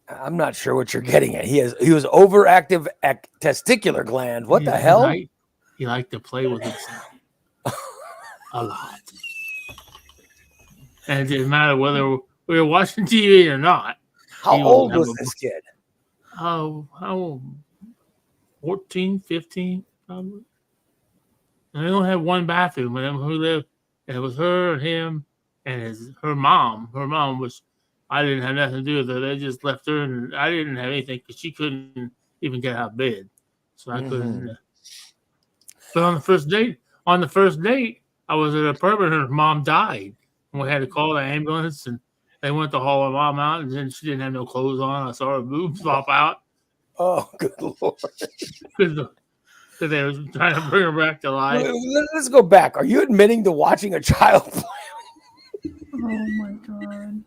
I'm not sure what you're getting at. He was overactive testicular gland. What the hell? He liked to play with himself a lot, and it didn't matter whether we were watching TV or not. How he old would was have a- this kid? How 14, 15, probably. And they only had one bathroom, and who lived. And it was her and him and her mom. Her mom was. I didn't have nothing to do with her. They just left her, and I didn't have anything because she couldn't even get out of bed, so I couldn't. But on the first date, I was at an apartment, and her mom died, and we had to call the ambulance, and they went to haul her mom out, and then she didn't have no clothes on. I saw her boobs pop out Oh, good lord! because they were trying to bring her back to life. Let's go back. Are you admitting to watching a child play? Oh my god.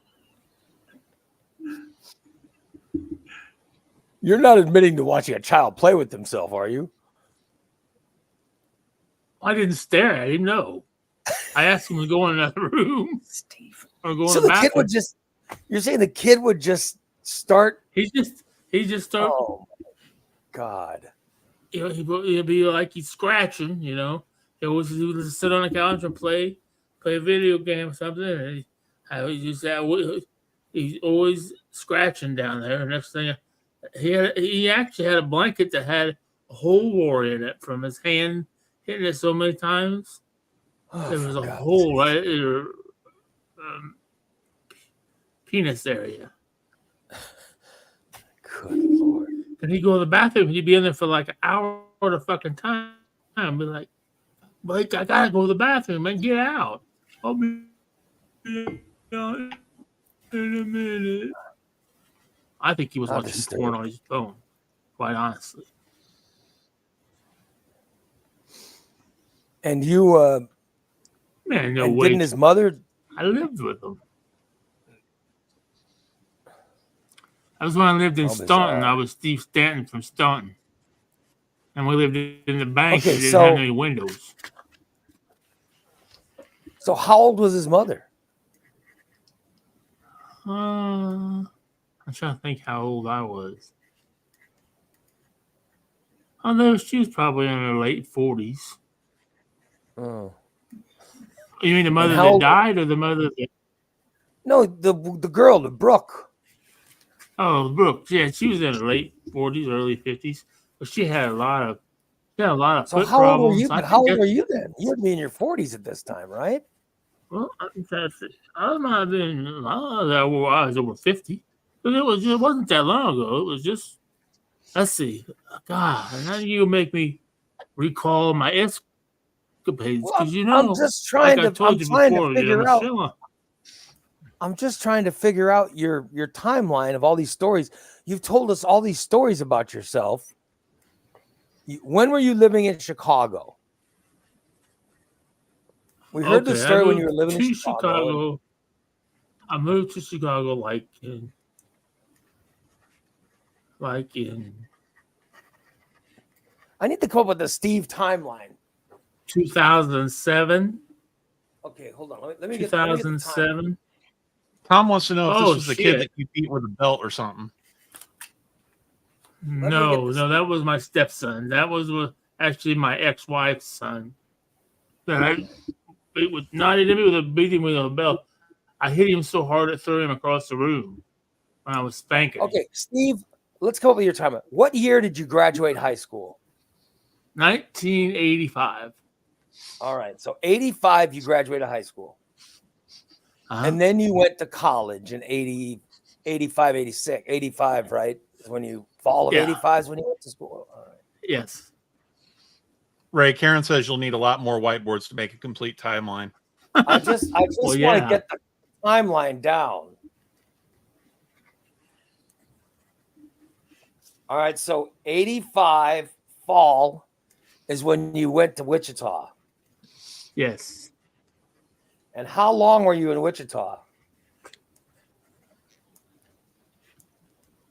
You're not admitting to watching a child play with himself, are you? I didn't stare at him. No, I asked him to go in another room Steve. or go So in the the kid bathroom. would just. You're saying the kid would just start. He just started. Oh, God. He'd be like he's scratching. He would sit on the couch and play a video game or something. And he's always scratching down there. And next thing, he actually had a blanket that had a hole war in it from his hand hitting it so many times. Oh, There was for a God's hole sake. right in her penis area. Good lord. And he'd go to the bathroom. He'd be in there for like an hour at a fucking time. I'd be like, Blake, I gotta go to the bathroom and get out. I'll be out in a minute. I think he was How watching disturbing. porn on his phone, quite honestly. And you, Man, no and way. didn't his mother? I lived with him. That was when I lived in How Staunton. bizarre. I was Steve Stanton from Staunton. And we lived in the bank Okay, that didn't so- have any windows. So how old was his mother? I'm trying to think how old I was. Oh, no, she was probably in her late 40s. Oh. You mean the mother how that old- died or the mother that... No, the girl, the Brooke. Oh, Brooke. Yeah, she was in her late 40s, early 50s. But she had a lot of So foot how old were problems. you? I How think old were you then? You would be in your 40s at this time, right? Well, I might have been. I was over 50, but it wasn't that long ago. It was just. Let's see. God, now you make me recall my escapades Well, because I'm just trying like I to. told I'm you trying before, to figure out. Michelle, I'm just trying to figure out your timeline of all these stories. You've told us all these stories about yourself. When were you living in Chicago? We heard the Okay, I story when moved you were living in to Chicago. I moved to Chicago like in I need to come up with a Steve timeline. 2007. Okay, hold on. Let me get the timeline. 2007. Tom wants to know if Oh, this was the kid shit. that you beat with a belt or something. me get No, this- no, that was my stepson. That was actually my ex-wife's son. That I beat with not hit him with a beating with a belt. I hit him so hard it threw him across the room when I was spanking. him. Okay, Steve, let's come up with your timeline. What year did you graduate high school? 1985. All right, so 85, you graduated high school. Uh-huh. And then you went to college in 80, 85, 86, 85, right? Is when you fall of Yeah. 85 is when you went to school. All right. Yes. Ray, Karen says you'll need a lot more whiteboards to make a complete timeline. I just Well, want to yeah. get the timeline down. All right, so 85 fall is when you went to Wichita. Yes. And how long were you in Wichita?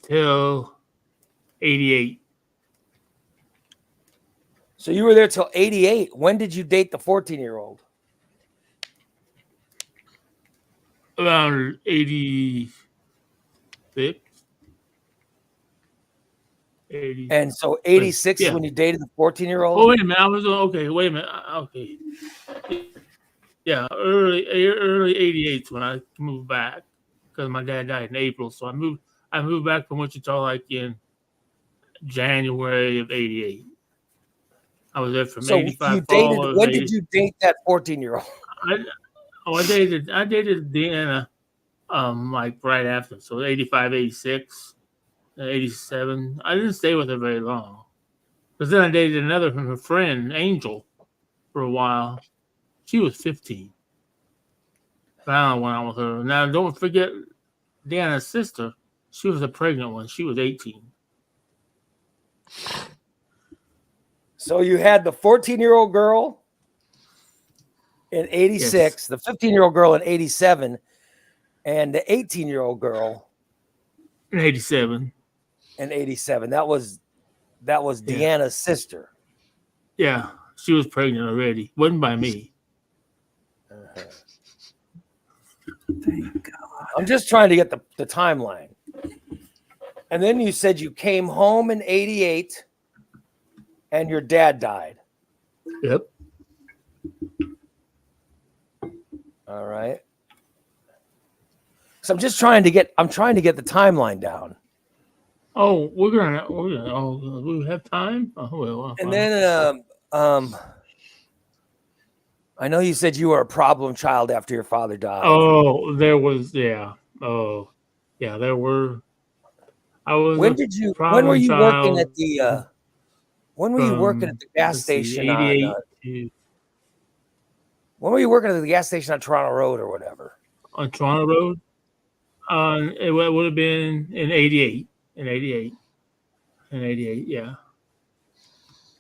Till 88. So you were there till 88. When did you date the 14-year-old? Around 86. 80. And so 86 Yeah. is when you dated the 14-year-old? Oh, wait a minute. I was okay. Wait a minute. Okay. Yeah, early 88 is when I moved back because my dad died in April. So I moved back from Wichita like in January of 88. I was there from So 85 you fall dated, of when 80. did you date that 14-year-old? I dated Deanna like right after. So 85, 86, 87. I didn't stay with her very long. Because then I dated another from her friend, Angel, for a while. She was 15. But I don't went out with her. Now, don't forget Deanna's sister. She was a pregnant one. She was 18. So you had the 14-year-old girl in 86, Yes. the 15-year-old girl in 87, and the 18-year-old girl In 87. in 87. That was Deanna's sister. Yeah, she was pregnant already. Wasn't by me. Thank God. I'm just trying to get the timeline. And then you said you came home in 88 and your dad died. Yep. All right. So I'm trying to get the timeline down. Oh, we have time? Oh, well. And then I know you said you were a problem child after your father died. Oh, there was, yeah. Oh, yeah, there were. I was When a were you problem working child at the when were you working at the gas let's see, station 88 on when were you working at the gas station on Toronto Road or whatever? on Toronto Road. It would have been in 88. In 88. In 88, yeah.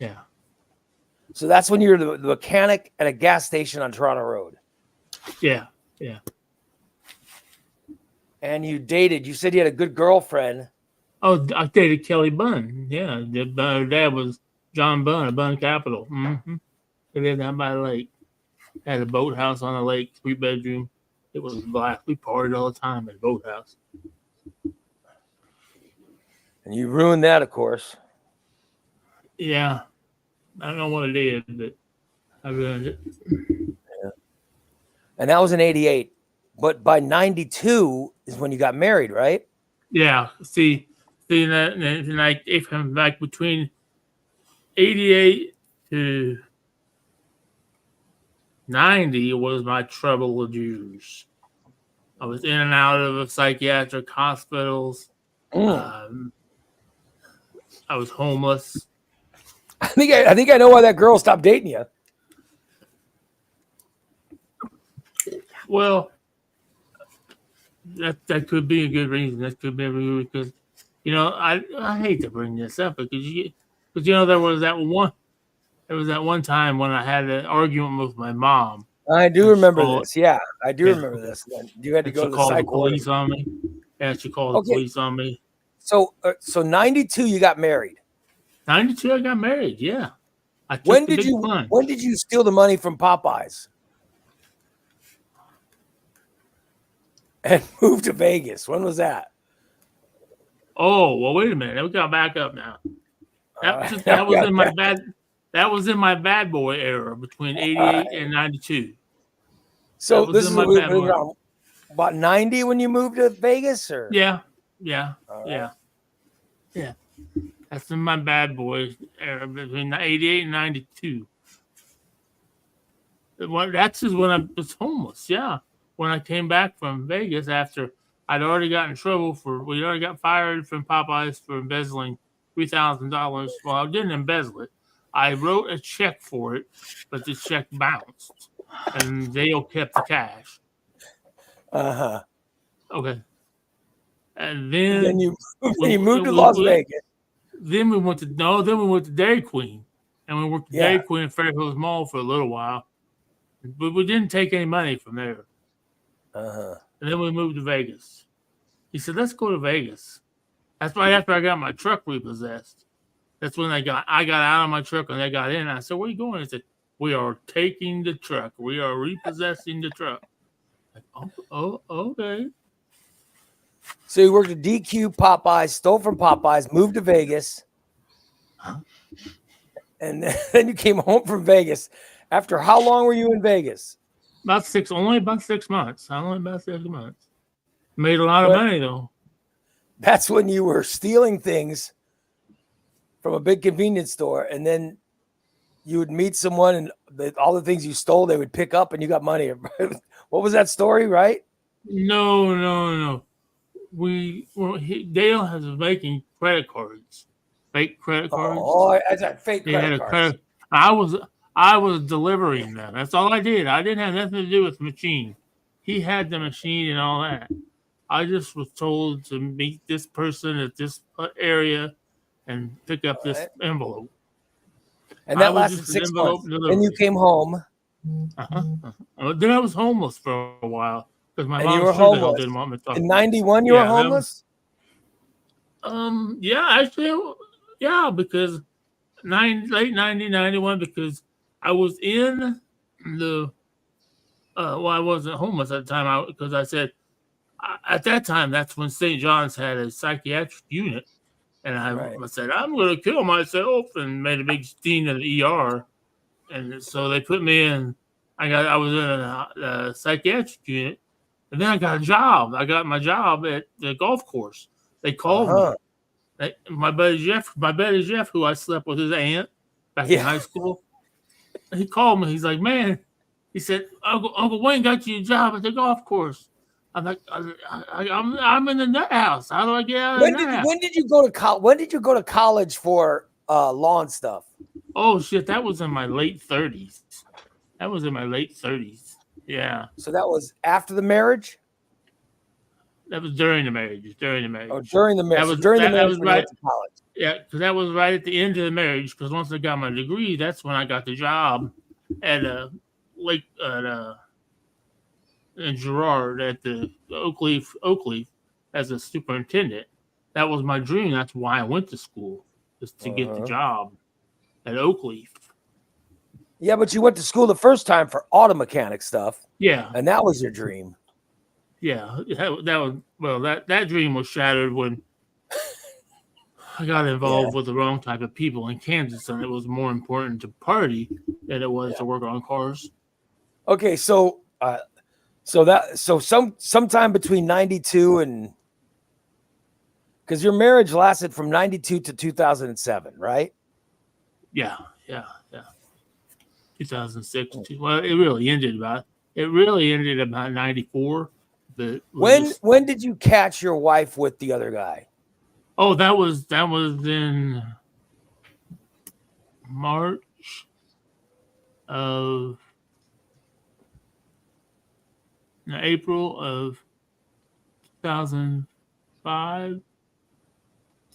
Yeah. So that's when you were the mechanic at a gas station on Toronto Road. Yeah. Yeah. And you said you had a good girlfriend. Oh, I dated Kelly Bunn. Yeah. Her dad was John Bunn of Bunn Capital. Mm-hmm. They lived down by the lake. Had a boathouse on the lake, 3-bedroom. It was black. We partied all the time at the boathouse. And you ruined that, of course. Yeah. I don't know what it is, but I ruined it. And that was in 88. But by 92 is when you got married, right? Yeah. See, like if I'm like between 88 to 90 was my troubled years. I was in and out of psychiatric hospitals. I was homeless. I think I know why that girl stopped dating you. Well, that could be a good reason. That could be a reason because, I hate to bring this up because there was that one time when I had an argument with my mom. I do remember Oh, this. Yeah, I do yeah. remember this. You had to And go she to the called the psych ward. police on me. Yeah, she called the Okay. police on me. So 92 you got married. 92, I got married. Yeah. I took When the did big plunge. when did you steal the money from Popeyes and move to Vegas? When was that? Oh, well, wait a minute. We got back up now. That That was in my bad boy era between 88 and 92. So that was this in is my what bad we boy. around about 90 when you moved to Vegas, or Yeah. All right. Yeah. That's in my bad boy era between 88 and 92. That's just when I was homeless. Yeah. When I came back from Vegas after I'd already got in trouble we already got fired from Popeyes for embezzling $3,000. Well, I didn't embezzle it. I wrote a check for it, but the check bounced, and Dale kept the cash. Uh-huh. Okay. And Then then you moved to Las Vegas. Then we went to Dairy Queen, and we worked at Yeah. Dairy Queen at Fairhills Mall for a little while, but we didn't take any money from there. Uh-huh. And then we moved to Vegas. He said, "Let's go to Vegas." That's right after I got my truck repossessed. That's when I got out of my truck and they got in. I said, "Where are you going?" He said, "We are taking the truck. We are repossessing the truck." Like, oh, okay. So you worked at DQ, Popeyes, stole from Popeyes, moved to Vegas. Huh? And then you came home from Vegas. After how long were you in Vegas? Only about 6 months. Only about 6 months. Made a lot of money though. That's when you were stealing things from a big convenience store, and then you would meet someone, and all the things you stole, they would pick up, and you got money. What was that story, right? No. Dale was making credit cards, fake credit cards. Oh, that's a fake He had credit a card. credit. I was delivering them. That's all I did. I didn't have nothing to do with the machine. He had the machine and all that. I just was told to meet this person at this area and pick up this envelope. And that I was lasted just an 6 envelope months. delivery. And you came home. Then I was homeless for a while because my And you mom were sure the hell homeless. didn't want me to talk. In 91, you were Yeah, that was- homeless? Yeah, actually, yeah, because late 90, 91, because I was in the, I wasn't homeless at the time because I said, at that time, that's when St. John's had a psychiatric unit. And I said, I'm going to kill myself, and made a big scene in the ER. And so they put me in, I was in a psychiatric unit. And then I got a job. I got my job at the golf course. They called me. My buddy Jeff, who I slept with his aunt back in high school, he called me. He's like, "Man," he said, Uncle Wayne got you a job at the golf course. I'm like, I'm in the nut house. How do I get out of the nut house? When did you go to college? When did you go to college for lawn stuff? Oh shit, that was in my late 30s. Yeah. So that was after the marriage? That was during the marriage. Oh, during the marriage. That was, During the that marriage was when you right. went to college. Yeah, because that was right at the end of the marriage. Because once I got my degree, that's when I got the job at in Girard at the Oakleaf as a superintendent. That was my dream. That's why I went to school, just to get the job at Oakleaf. Yeah, but you went to school the first time for auto mechanic stuff. Yeah, and that was your dream. Yeah, that dream was shattered when I got involved with the wrong type of people in Kansas, and it was more important to party than it was to work on cars. Okay, so sometime between 92 and, because your marriage lasted from 92 to 2007, right? Yeah. 2006. Well, it really ended about 94. When did you catch your wife with the other guy? Oh, that was in March of April of 2005.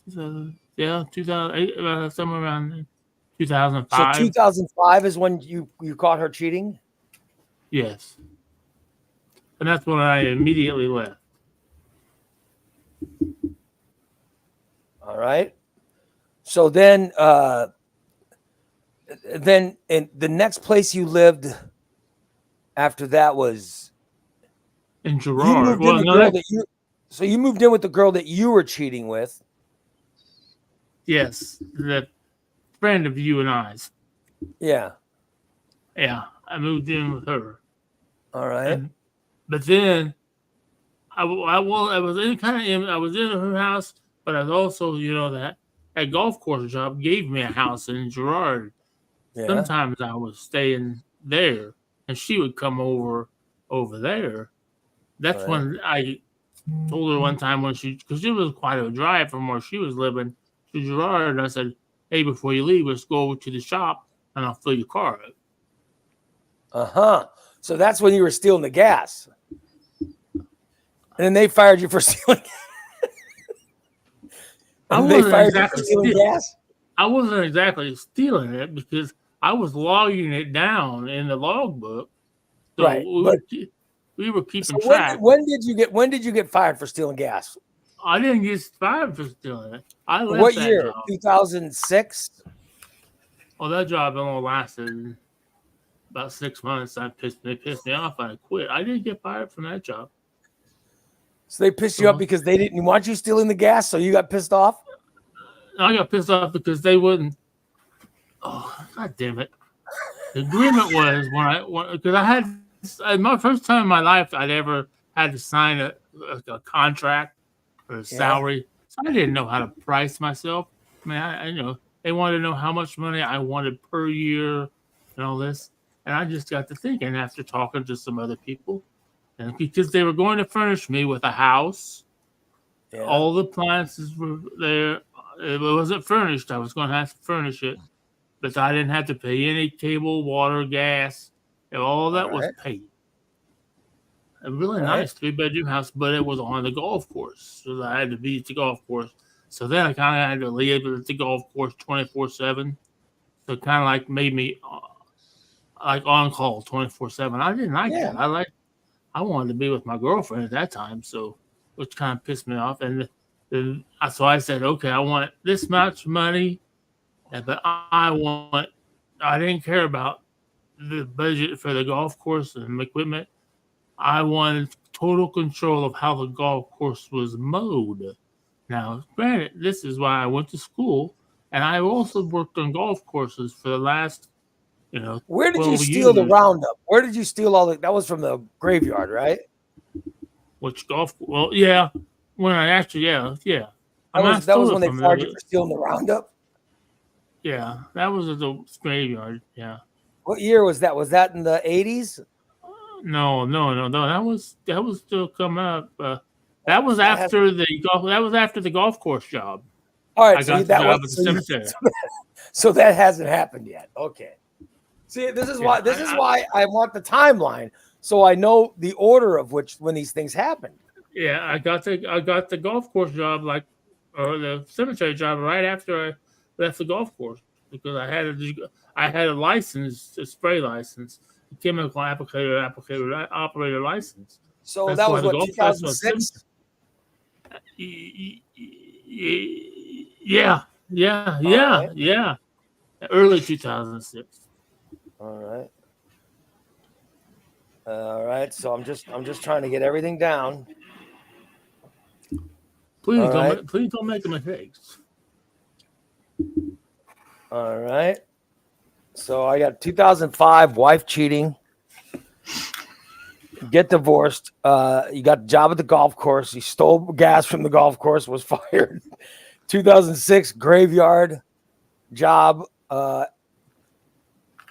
2008, somewhere around there. 2005. So 2005 is when you caught her cheating? Yes. And that's when I immediately left. All right. So then in the next place you lived after that was in Girard. So you moved in with the girl that you were cheating with. Yes, the friend of you and I's. Yeah. Yeah, I moved in with her. All right. But then I was in her house, but I was also, that golf course job gave me a house in Girard. Yeah. Sometimes I was staying there, and she would come over there. That's when I told her one time because it was quite a drive from where she was living to Gerard and I said, "Hey, before you leave, let's go over to the shop and I'll fill your car up." Uh-huh. So that's when you were stealing the gas. And then they fired you for stealing. And they fired you for stealing gas? I wasn't exactly stealing it because I was logging it down in the logbook. So Right, we were keeping So track. when did you get fired for stealing gas? I didn't get fired for stealing it. I left What that year? job. 2006? Well, that job only lasted about 6 months. They pissed me off. I quit. I didn't get fired from that job. So they pissed you up because they didn't want you stealing the gas, so you got pissed off? I got pissed off because they wouldn't. Oh, God damn it! The agreement was because I had my first time in my life I'd ever had to sign a contract or a salary, so I didn't know how to price myself. I mean, I they wanted to know how much money I wanted per year and all this, and I just got to thinking after talking to some other people, and because they were going to furnish me with a house, all the appliances were there. It wasn't furnished. I was going to have to furnish it, but I didn't have to pay any cable, water, gas. All that was paid. A really nice 3-bedroom house, but it was on the golf course, so I had to be at the golf course. So then I kind of had to leave at the golf course 24/7. So it kind of like made me like on call 24/7. I didn't like that. I wanted to be with my girlfriend at that time, so which kind of pissed me off. And so I said, okay, I want this much money, but I didn't care about the budget for the golf course and equipment. I wanted total control of how the golf course was mowed. Now, granted, this is why I went to school, and I also worked on golf courses for the last, Where did you steal the Roundup? Where did you steal all that? That was from the graveyard, right? Which golf? Well, yeah. When I actually, yeah. That was when they fired you for stealing the Roundup? Yeah, that was at the graveyard. Yeah. What year was that? Was that in the 80s? No. That was still coming up. That was after the golf course job. All right, I got the job at the cemetery. So that hasn't happened yet. Okay. See, this is why I want the timeline, so I know the order of when these things happened. Yeah, I got the golf course job or the cemetery job right after I left the golf course because I had a license, a spray license, a chemical operator license. So That's that was why what, 2006? Yeah. Early 2006. All right. So I'm just trying to get everything down. Please don't make mistakes. All right. So I got 2005, wife cheating, get divorced. You got the job at the golf course. You stole gas from the golf course, was fired. 2006, graveyard job.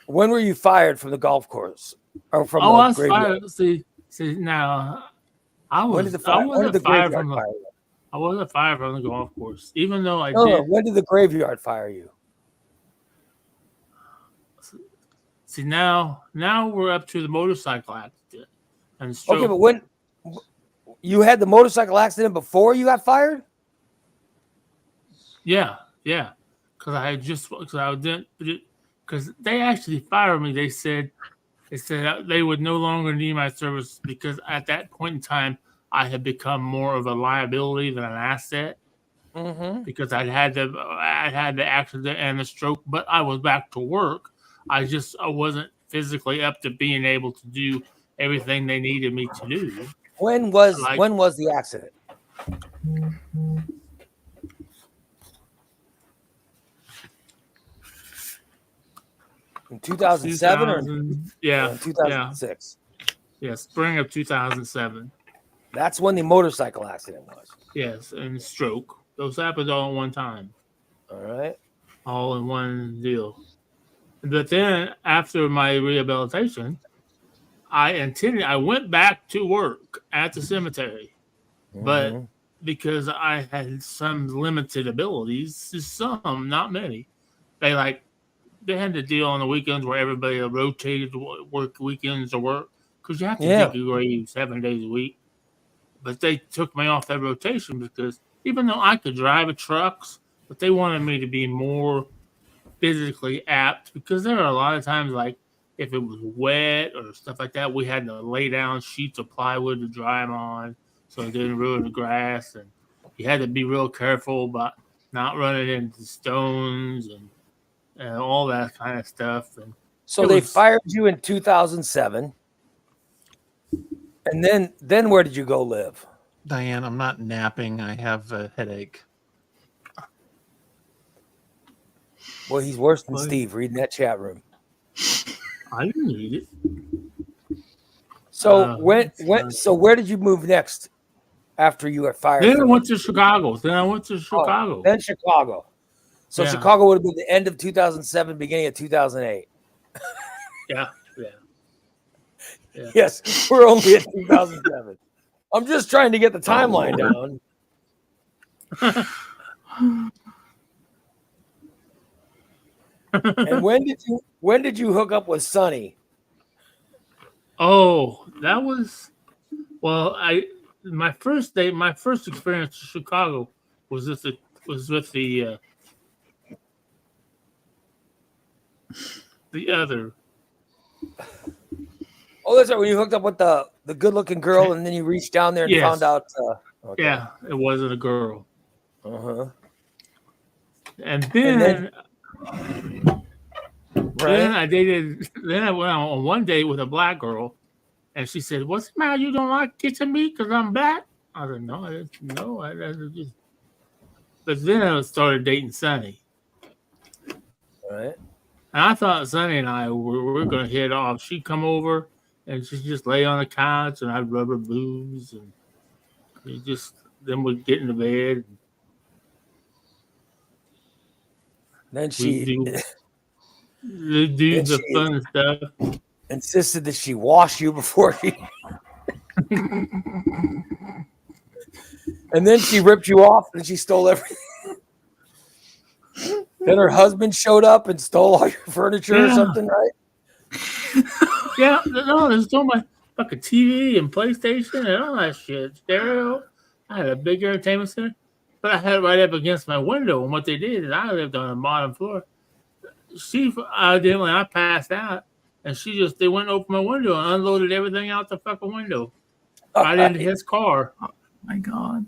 When were you fired from the golf course? Or from the I was graveyard? fired. See now, I wasn't fired from the golf course, even though I did. When did the graveyard fire you? See now we're up to the motorcycle accident and stroke. Okay, but when you had the motorcycle accident before you got fired? Yeah, because they actually fired me. They said they would no longer need my service because at that point in time I had become more of a liability than an asset. Mm-hmm. Because I had the accident and the stroke, but I was back to work. I wasn't physically up to being able to do everything they needed me to do. When was the accident? In 2007 or 2006? Yeah, spring of 2007. That's when the motorcycle accident was. Yes, and stroke. Those happened all at one time. All right. All in one deal. But then after my rehabilitation, I went back to work at the cemetery. Mm-hmm. But because I had some limited abilities. Some, not many. They had the deal on the weekends where everybody rotated to work weekends or work because you have to take a grade 7 days a week. But they took me off that rotation because even though I could drive a trucks, but they wanted me to be more physically apt because there are a lot of times like if it was wet or stuff like that, we had to lay down sheets of plywood to drive on so it didn't ruin the grass, and you had to be real careful about not running into stones and all that kind of stuff. And So they fired you in 2007. And then where did you go live? Diane, I'm not napping. I have a headache. Well, he's worse than Steve reading that chat room. I didn't need it. So so where did you move next after you were fired? Then I went to Chicago. Then Chicago. So Chicago would have been the end of 2007, beginning of 2008. Yeah. Yes, we're only at 2007. I'm just trying to get the timeline down. And when did you hook up with Sonny? Oh, that was my first experience in Chicago was with the other. Oh, that's right. When you hooked up with the good-looking girl, and then you reached down there and found out. Okay. Yeah, it wasn't a girl. And then I dated. Then I went on one date with a black girl, and she said, "What's the matter? You don't like kissing me because I'm black?" I said, "No, I didn't. No, I just." But then I started dating Sonny. Right. And I thought Sonny and I were going to hit off. She'd come over and she'd just lay on the couch, and I'd rub her boobs, and then we'd get in the bed. Then she do the fun stuff. Insisted that she wash you before she. And then she ripped you off and she stole everything. Then her husband showed up and stole all your furniture or something, right? Yeah, no, there's so much fucking TV and PlayStation and all that shit. Stereo. I had a big entertainment center, but I had it right up against my window. And what they did is I lived on the bottom floor. I passed out, and they went and opened my window and unloaded everything out the fucking window. Right into his car. Oh my God.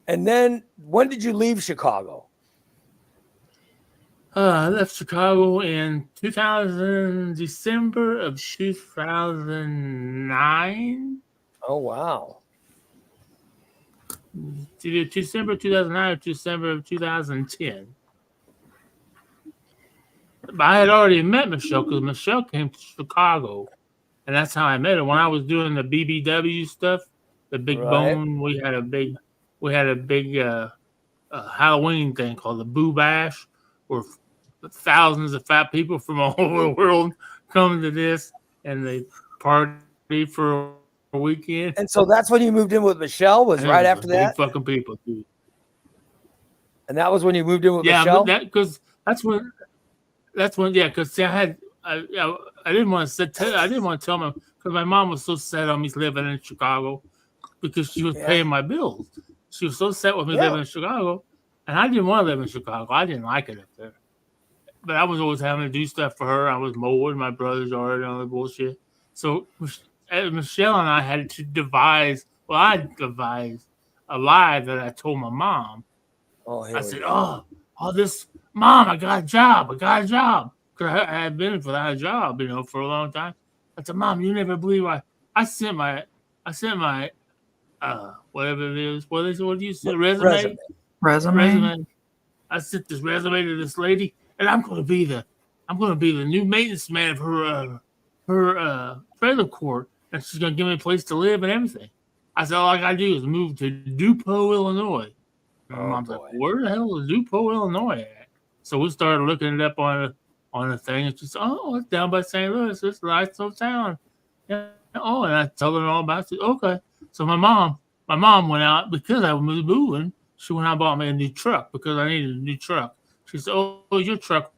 And then when did you leave Chicago? I left Chicago in December of 2009. Oh, wow. Either December 2009 or December of 2010. But I had already met Michelle because Michelle came to Chicago, and that's how I met her. When I was doing the BBW stuff, the Big Bone, we had a big Halloween thing called the Boo Bash, where thousands of fat people from all over the world come to this, and they party for a weekend. And so that's when you moved in with Michelle. Was right after that. Fucking people, dude. And that was when you moved in with Michelle. Yeah, because that's when. Yeah, because I didn't want to tell my because my mom was so sad on me living in Chicago because she was paying my bills. She was so sad with me living in Chicago, and I didn't want to live in Chicago. I didn't like it up there. But I was always having to do stuff for her. I was mowing my brother's yard and all that bullshit. So Michelle and I had to devise a lie that I told my mom. I said, this, Mom, I got a job. Because I had been without a job, for a long time. I said, Mom, you never believe I sent my whatever it is. What do you say? Resume. I sent this resume to this lady, and I'm going to be the new maintenance man of her trailer court, and she's going to give me a place to live and everything. I said, all I got to do is move to DuPont, Illinois. And my mom's like, where the hell is DuPont, Illinois at? So we started looking it up on a thing, and she said, it's down by St. Louis. It's a nice little town. Yeah. And I told her all about it. Okay. So my mom my mom went out because I was moving. She went out and bought me a new truck because I needed a new truck. She said, "Oh, your truck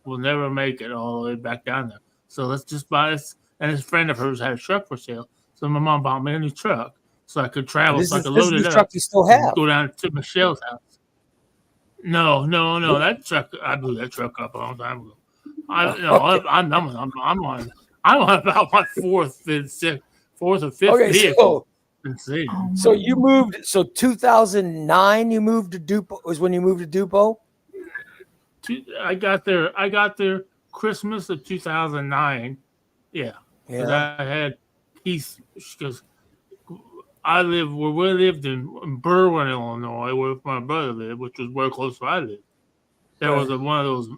will never make it all the way back down there. So let's just buy this." And this friend of hers had a truck for sale. So my mom bought me a new truck so I could travel, This so I is could this load is it the up truck you still and have. go down to Michelle's house. No. That truck, I blew that truck up a long time ago. I'm on about my fourth or fifth Okay, vehicle. Insane. so you moved. So 2009, you moved to Dupo. Was when you moved to Dupo. I got there Christmas of 2009. Yeah. Because I had Keith, because I lived where we lived in Berwyn, Illinois, where my brother lived, which was where close to I lived. There was one of those.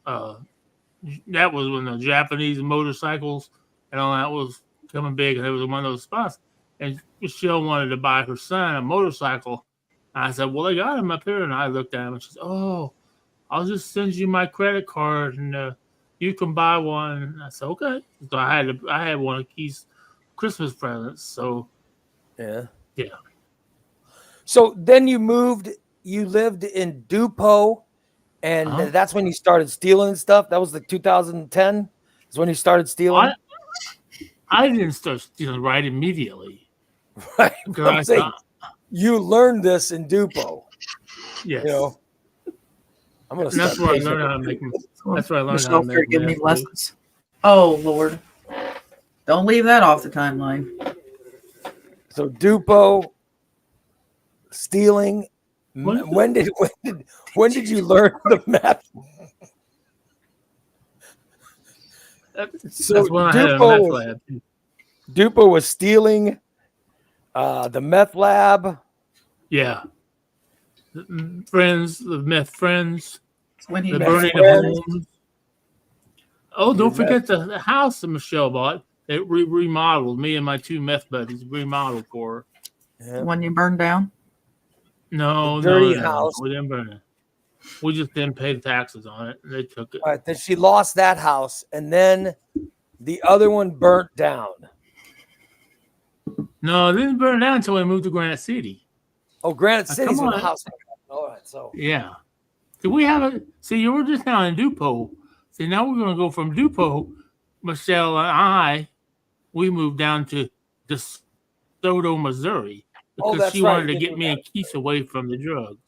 That was when the Japanese motorcycles and all that was coming big, and there was one of those spots. And Michelle wanted to buy her son a motorcycle. And I said, "Well, I got him up here." And I looked at him, and she said, "Oh, I'll just send you my credit card, and you can buy one." And I said, "Okay." So I had one of Keith's Christmas presents. So Yeah. yeah. So then you moved. You lived in Dupo, and that's when you started stealing stuff. That was the 2010. Is when you started stealing. I didn't start stealing right immediately. Right. Because I'm saying you learned this in Dupo. Yes. You know. I'm gonna. And that's where I learned how to make. That's where I learned how Michelle, to make. give me meth. lessons. Oh Lord, don't leave that off the timeline. So Dupo, stealing. When did you learn the meth? So That's when I had a meth lab. Dupo was stealing the meth lab. Yeah. The meth friends. When he The met burning friends. of homes. Oh, don't forget the house that Michelle bought. It remodeled. Me and my two meth buddies remodeled for her. Yeah. when you burned down. No, The dirty no, house. we didn't burn it. We just didn't pay the taxes on it. They took it. All right, then she lost that house, and then the other one burnt down. No, it didn't burn down until we moved to Granite City. Oh, Granite Now, City's come when the on. house. All right, so Yeah. Do we have a see? You were just now in Dupo. See, now we're going to go from Dupo. Michelle and we moved down to DeSoto, Missouri, because that's she right, wanted to you get did me and Keith away from the drugs.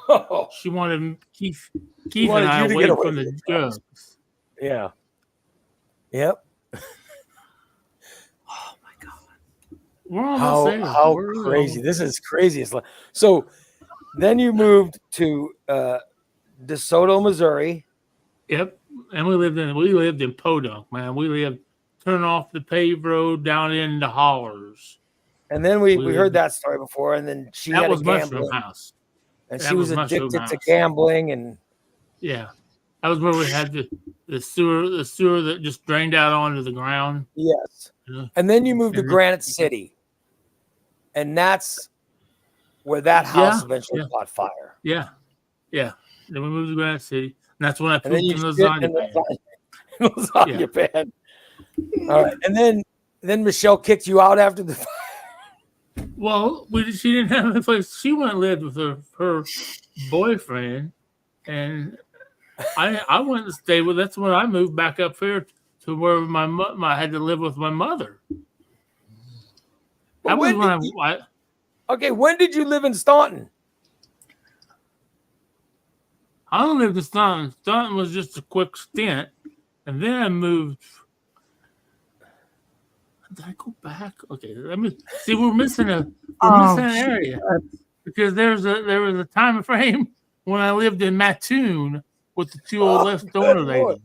oh, She wanted Keith wanted and I you to away get away from the drugs. yeah, yep. Oh my God. We're almost there. How We're crazy! almost- This is crazy. So then you moved to DeSoto, Missouri. Yep. And we lived in Podunk, man. We lived turn off the paved road down in the hollers. And then we We heard lived- that story before, and then she That had was a Mushroom gambling, House. and that she was was Mushroom addicted to House. gambling, and Yeah. That was where we had the sewer that just drained out onto the ground. yes. Yeah. And then you moved to And then- Granite City, and that's where that house Yeah, eventually yeah. caught fire. Yeah. Yeah. Then we moved to Granite City. And that's when I And then pooped you in the shit lasagna in the pan. lasagna pan. All right, and then Michelle kicked you out after the. Well, she didn't have a place. She went and lived with her boyfriend, and I went to stay with. That's when I moved back up here to where I had to live with my mother. That was when Okay, when did you live in Staunton? I only lived in Staunton. Staunton was just a quick stint, and then I moved. Did I go back? Okay, let me see. We're missing an area because there was a time frame when I lived in Mattoon with the two old left stoner good Lord. ladies.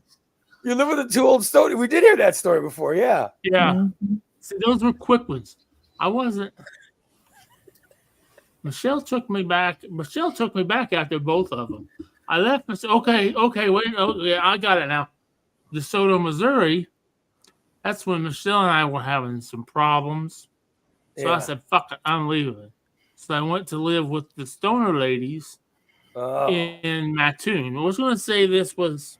You live with the two old Stony. We did hear that story before, yeah. Yeah, Mhm. see, those were quick ones. I wasn't. Michelle took me back. Michelle took me back after both of them. I left. Okay, wait. Oh, yeah, I got it now. DeSoto, Missouri. That's when Michelle and I were having some problems. So Yeah. I said, "Fuck it, I'm leaving." So I went to live with the stoner ladies Oh. in Mattoon. I was going to say this was.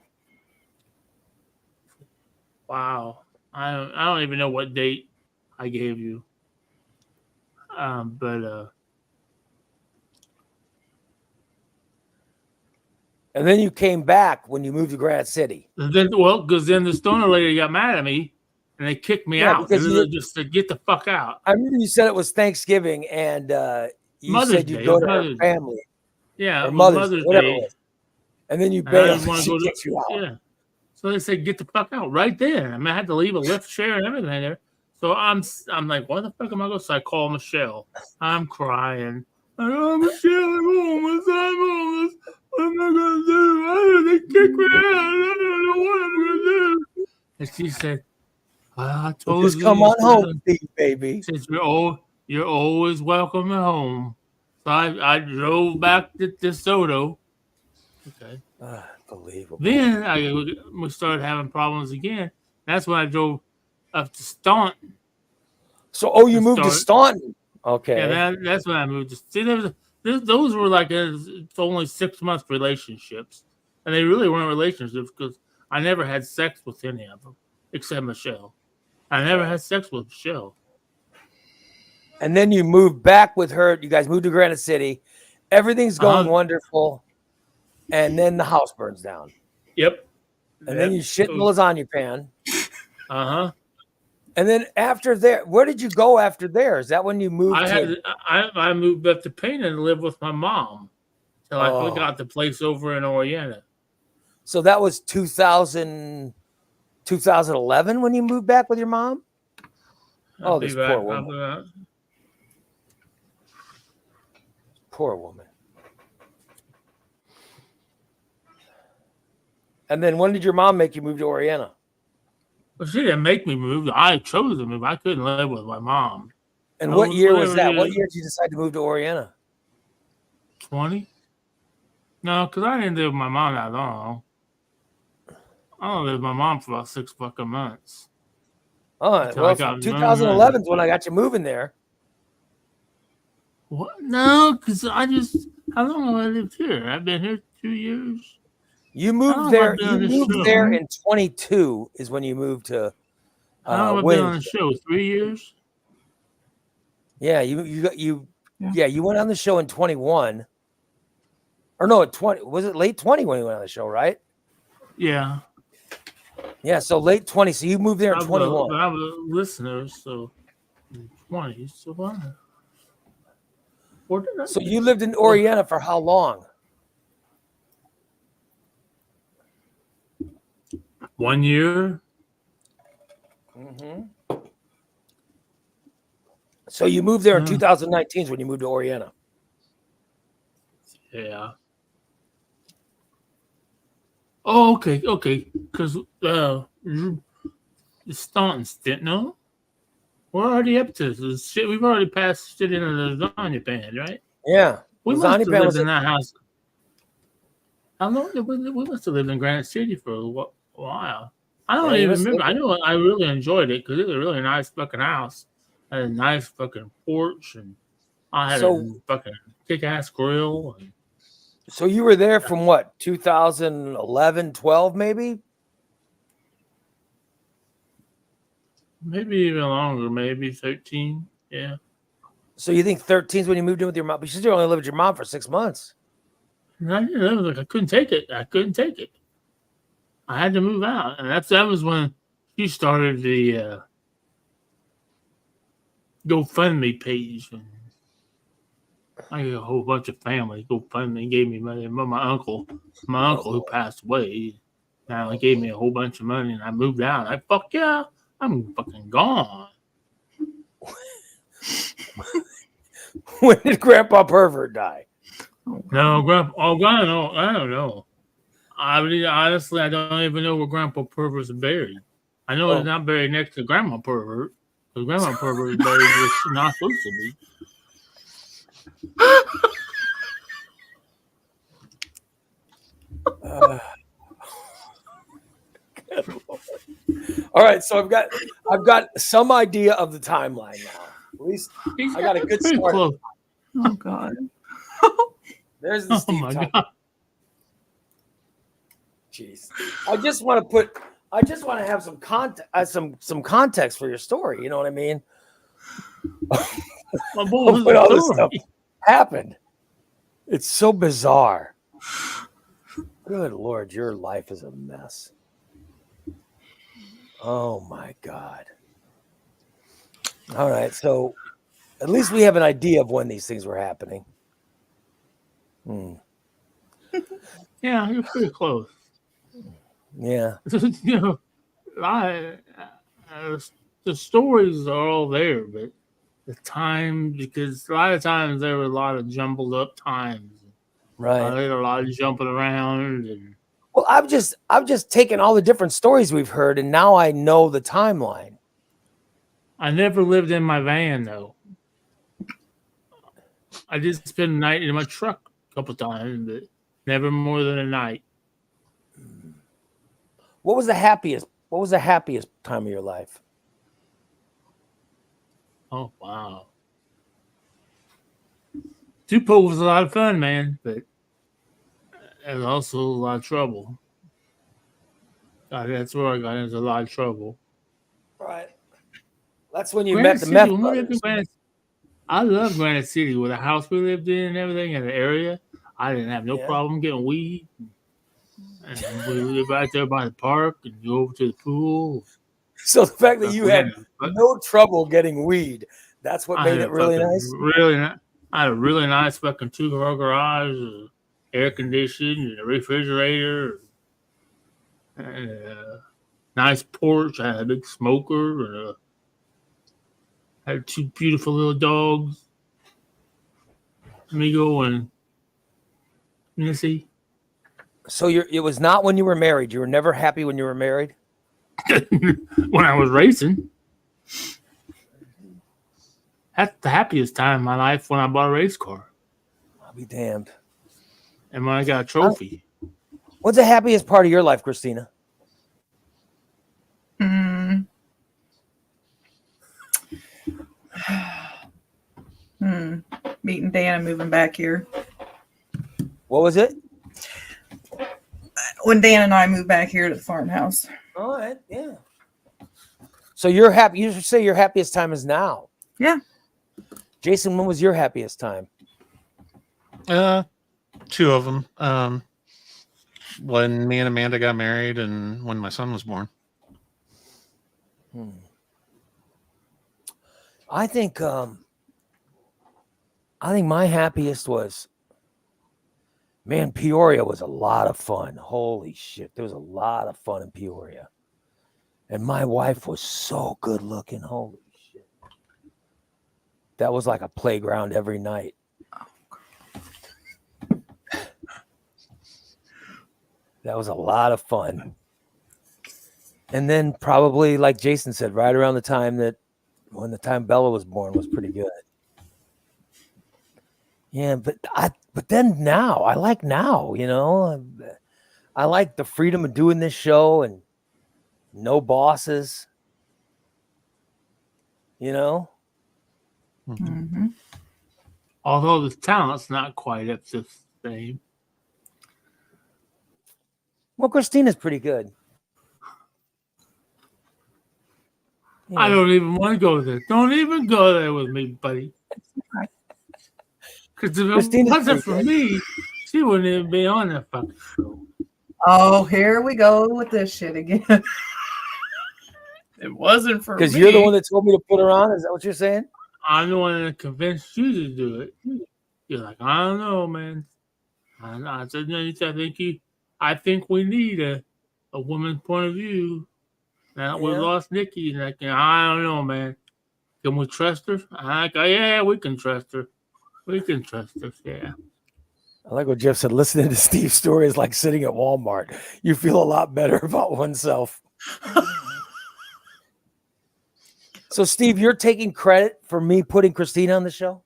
Wow, I don't even know what date I gave you. But And then you came back when you moved to Granite City. then, well, because then the stoner lady got mad at me, and they kicked me Yeah, out. because And you- they just said, "Get the fuck out." I remember you said it was Thanksgiving, and you Mother's said you'd Day, go to her Mother's- family Yeah, or it was Mother's Day, whatever it Day. was. And then you And I bailed. didn't want to She go to. kicked you out. Yeah. So they said, "Get the fuck out!" Right there. I mean, I had to leave a lift chair and everything there. So I'm like, "What the fuck am I going to?" So I call Michelle. I'm crying. Oh, Michelle, I'm homeless. I'm homeless. What am I going to do? They kicked me out. I don't know what I'm going to do. And she said, "I told Just you." come on she home, baby. said, you're always welcome at home. So I drove back to DeSoto. Okay. Unbelievable. Then we started having problems again. That's when I drove up to Staunton. So, you to moved to Staunton. Okay. Yeah, that's when I moved to. See, those were like it's only 6 month relationships, and they really weren't relationships because I never had sex with any of them except Michelle. I never had sex with Michelle. And then you moved back with her. You guys moved to Granite City. Everything's going wonderful. And then the house burns down. Yep. And then you shit in the lasagna pan. Uh-huh. And then after there, where did you go after there? Is that when you moved I moved up to Pena and lived with my mom till I got the place over in Oriana. So that was 2011 when you moved back with your mom? Oh, this poor woman. Poor woman. And then when did your mom make you move to Oriana? Well, she didn't make me move. I chose to move. I couldn't live with my mom. And what year was that? What year did you decide to move to Oriana? 20? No, because I didn't live with my mom that long. I only lived with my mom for about 6 fucking months. Oh, well, 2011 is when I got you moving there. What? No, because how long have I lived here? I've been here 2 years. You moved there. You moved there in 22 is when you moved to. How long have I been on the show? 3 years. Yeah, you went on the show in 21. Or no, 20 was it late 20 when you went on the show, right? Yeah. Yeah, so late 20. So you moved there in 21. I was a listener, so 20. So what? So you lived in Oriana for how long? 1 year. Mm-hmm. So you moved there in 2019 is when you moved to Oriana. Yeah. Oh, okay. Because Staunton didn't know. We're already up to this shit. We've already passed shit into the lasagna pan, right? Yeah. We must have lived in that house. How long did we must have lived in Granite City for a while. I don't even remember. I know I really enjoyed it because it was a really nice fucking house. Had a nice fucking porch, and I had a fucking kick-ass grill. And, so you were there from what, 2011, 12 maybe? Maybe even longer, maybe 13. Yeah. So you think 13 is when you moved in with your mom? But you still only lived with your mom for 6 months. I couldn't take it. I had to move out, and that was when she started the GoFundMe page, and I got a whole bunch of family GoFundMe gave me money. But my uncle who passed away, now he gave me a whole bunch of money, and I moved out. I'm fucking gone. When did Grandpa Pervert die? No, I don't know. Honestly, I don't even know where Grandpa Pervert's buried. I know he's not buried next to Grandma Pervert, because Grandma Pervert is buried where she's not supposed to be. All right, so I've got some idea of the timeline now. At least I got a good start. Oh God. There's the Steve my time. God. Jeez. I just want to have some context for your story. You know what I mean? My boy was when all this story. stuff happened. It's so bizarre. Good Lord, your life is a mess. Oh my God. All right, so at least we have an idea of when these things were happening. Yeah, you're pretty close. Yeah. You know, the stories are all there, but the time, because a lot of times there were a lot of jumbled up times. Right. There were a lot of jumping around, and Well, I've just taken all the different stories we've heard, and now I know the timeline. I never lived in my van though. I did spend a night in my truck a couple times, but never more than a night. What was the happiest time of your life? Oh wow. Tupelo was a lot of fun, man, but it was also a lot of trouble. That's where I got into a lot of trouble. Right. That's when you Granite met the City, meth when we lived in brothers. I love Granite City with the house we lived in and everything in the area. I didn't have no Yeah. problem getting weed. And we lived right there by the park and go over to the pool. So the fact that you We had a- no trouble getting weed, that's what I made had it a really fucking nice. I had a really nice fucking 2-car garage, air conditioned, and a refrigerator, and a nice porch. I had a big smoker, and had 2 beautiful little dogs, Amigo and Missy. So it was not when you were married. You were never happy when you were married? When I was racing. That's the happiest time in my life, when I bought a race car I'll be damned. and when I got a trophy. What's the happiest part of your life, Christina? Meeting Dan and moving back here. What was it? When Dan and I moved back here to the farmhouse. All right, yeah. So you're happy. You should say your happiest time is now. Yeah. Jason, when was your happiest time? 2 of them. When me and Amanda got married and when my son was born. I think my happiest was, man, Peoria was a lot of fun. Holy shit. There was a lot of fun in Peoria. And my wife was so good looking. Holy shit. That was like a playground every night. That was a lot of fun. And then probably, like Jason said, right around the time when the time Bella was born was pretty good. Yeah, but then now, I like now, you know. I like the freedom of doing this show and no bosses. You know? Mm-hmm. Although the talent's not quite up to the same. Well, Christina's pretty good. Yeah. I don't even want to go there. Don't even go there with me, buddy. Because if it Christina's wasn't pretty for me, she wouldn't even be on that fucking show. Oh, here we go with this shit again. It wasn't for me. Because you're the one that told me to put her on. Is that what you're saying? I'm the one that convinced you to do it. You're like, I don't know, man. I said, no, I think we need a woman's point of view. Now we Yeah. lost Nikki, and I don't know, man. Can we trust her? Yeah, we can trust her. We can trust her. Yeah. I like what Jeff said. Listening to Steve's story is like sitting at Walmart. You feel a lot better about oneself. So, Steve, you're taking credit for me putting Christina on the show?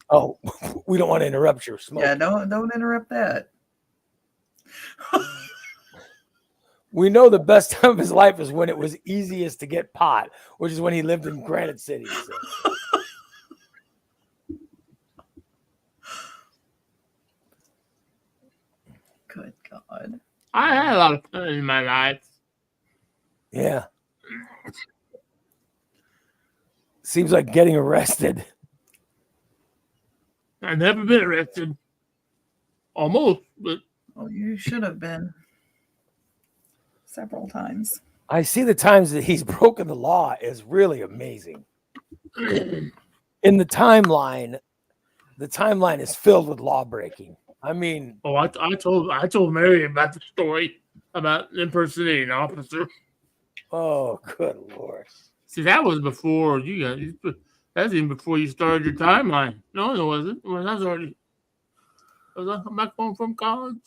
Oh, we don't want to interrupt your smoke. Yeah, don't interrupt that. We know the best time of his life is when it was easiest to get pot, which is when he lived in Granite City. So. Good God. I had a lot of fun in my life. Yeah. Seems like getting arrested. I've never been arrested. Almost, but Oh, you should have been several times. I see the times that he's broken the law is really amazing. In the timeline is filled with law breaking. I mean, oh, I told Mary about the story about impersonating an officer. oh, good Lord. See, that was before you guys. That's even before you started your timeline. No, it wasn't. Well, that's already. Was I back home from college?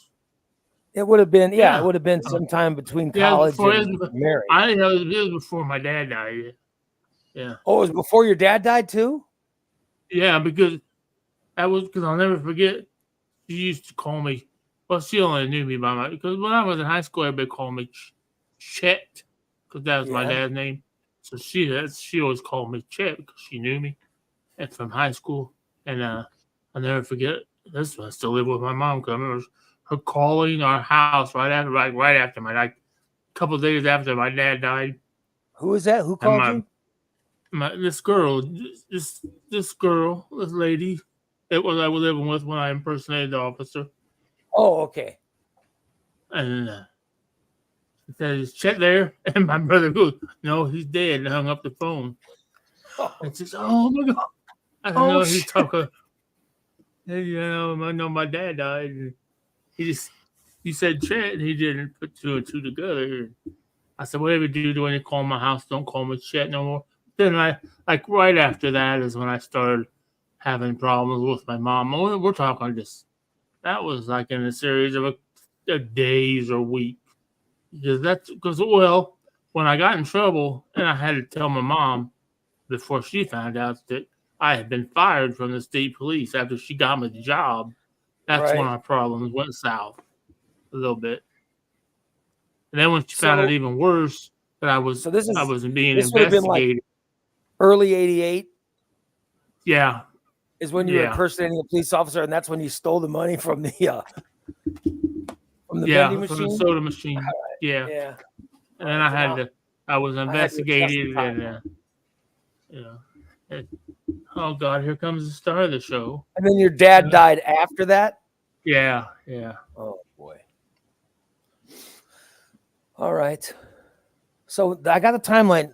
It would have been, Yeah. it would have been sometime between Yeah, college before and marriage. I know it was before my dad died. Yeah, Oh, it was before your dad died too? yeah, because I'll never forget. She used to call me. Well, she only knew me by because when I was in high school, everybody called me Chet because that was my Yeah. dad's name. So she always called me Chet because she knew me, and from high school. And I'll never forget this. I still live with my mom. Cause I remember her calling our house right after my a couple of days after my dad died. Who is that? Who called my- you? This girl, this lady, it was I was living with when I impersonated the officer, Oh, okay. and she said, "Is Chet there?" And my brother goes, "No, he's dead," and hung up the phone. Oh, And she says, "Oh my god!" I Oh, know he's shit. talking. Hey, I know my dad died. And he said Chet, and he didn't put two and two together. I said, "Whatever you do when you call my house, don't call me Chet no more." Then right after that is when I started having problems with my mom. We're talking just that was like in a series of days or weeks. Because when I got in trouble and I had to tell my mom before she found out that I had been fired from the state police after she got me the job, that's when Right. our problems went south a little bit. And then when she found So- out even worse that I wasn't being this would have been like- investigated. Early 88 Yeah, is when you were Yeah. impersonating a police officer, and that's when you stole the money from the vending from the machine. soda machine. Yeah. Yeah. And then I was to investigated justify and oh God, here comes the star of the show. And then your dad died after that? Yeah. Oh boy. All right. So I got a timeline.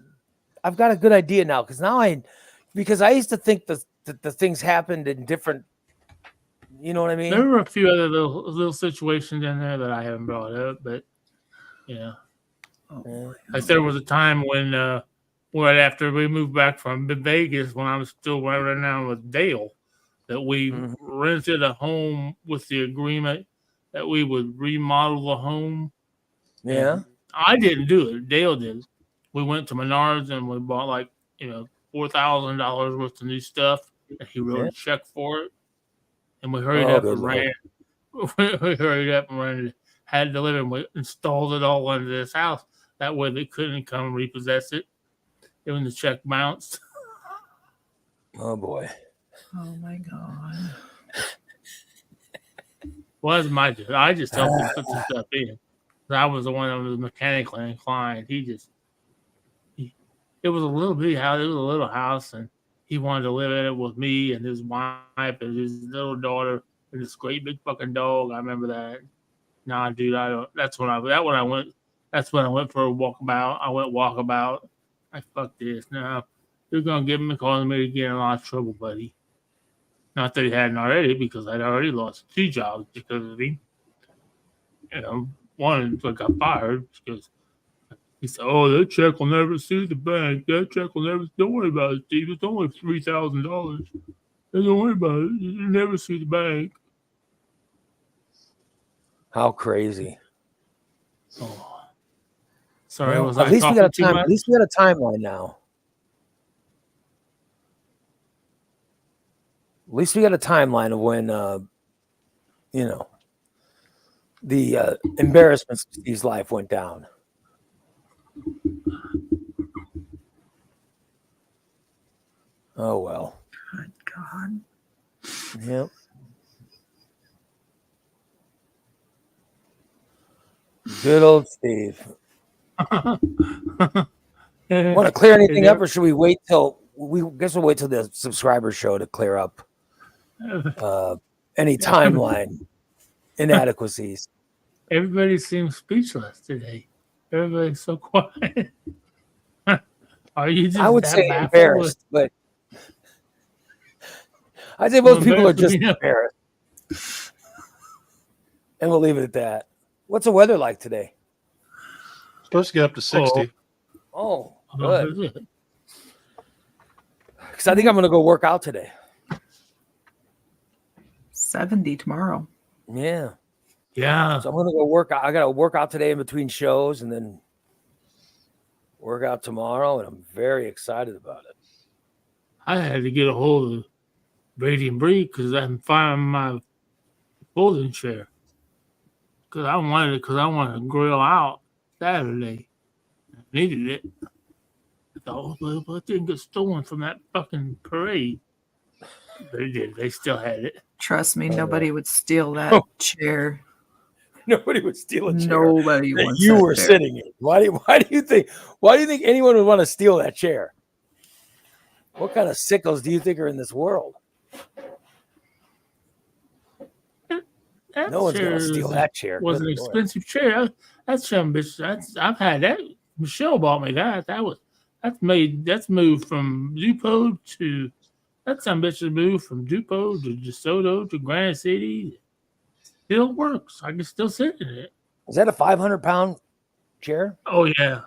I've got a good idea now because I used to think the things happened in different. You know what I mean? There were a few other little situations in there that I haven't brought up, but yeah. Yeah. Like there was a time when right after we moved back from Vegas when I was still running around with Dale that we Mhm. rented a home with the agreement that we would remodel the home. Yeah. I didn't do it. Dale did. We went to Menards and we bought $4,000 worth of new stuff. And he wrote Yeah. a check for it. And we hurried Oh, up good and Lord. ran. We hurried up and ran. Had it delivered. And we installed it all into this house. That way they couldn't come repossess it. When the check bounced. Oh boy. Oh my god. Well, that's my job. I just helped him put the stuff in. I was the one that was mechanically inclined. It was a little bitty house. It was a little house, and he wanted to live in it with me and his wife and his little daughter and this great big fucking dog. I remember that. Nah, dude, I don't. That's when I went. That's when I went for a walkabout. I went walkabout. I fuck this. Now you're gonna give me calling me to get in a lot of trouble, buddy. Not that he hadn't already, because I'd already lost 2 jobs because of him. You know, one I got fired because he said, "Oh, that check will never sue the bank. That check will never. Don't worry about it, Steve. It's only $3,000. Don't worry about it. You never sue the bank." How crazy. Oh, sorry, Well, was at I least we talking got a too time. much? At least we got a timeline now. At least we got a timeline of when, the embarrassments of Steve's life went down. Oh well. Good God. Yep. Good old Steve. Want to clear anything up, or should we wait till we guess we'll wait till the subscriber show to clear up any timeline inadequacies. Everybody seems speechless today. Everybody's so quiet. Are you just I would that say baffled embarrassed, but I'd say most Well, people are just embarrassed, embarrassed. And we'll leave it at that. What's the weather like today? Supposed to get up to 60. Oh, Oh, good. is it? Because I think I'm going to go work out today. 70 tomorrow. Yeah. Yeah. So I'm going to go work out. I got to work out today in between shows and then work out tomorrow. And I'm very excited about it. I had to get a hold of Brady and Bree because I didn't find my folding chair. Because I wanted to grill out Saturday. I needed it. I thought, well, it didn't get stolen from that fucking parade. They did. They still had it. Trust me, nobody would steal that chair. Nobody would steal a chair Nobody that wants you that were chair. sitting in. Why do you think anyone would want to steal that chair? What kind of sickos do you think are in this world? That No one's chair gonna steal that chair. was an Good Lord. expensive chair. That's some bitch. I've had that. Michelle bought me that. That's moved from Dupont to that some bitch has moved from Dupont to DeSoto to Granite City. Still works. I can still sit in it. Is that a 500-pound chair? Oh yeah,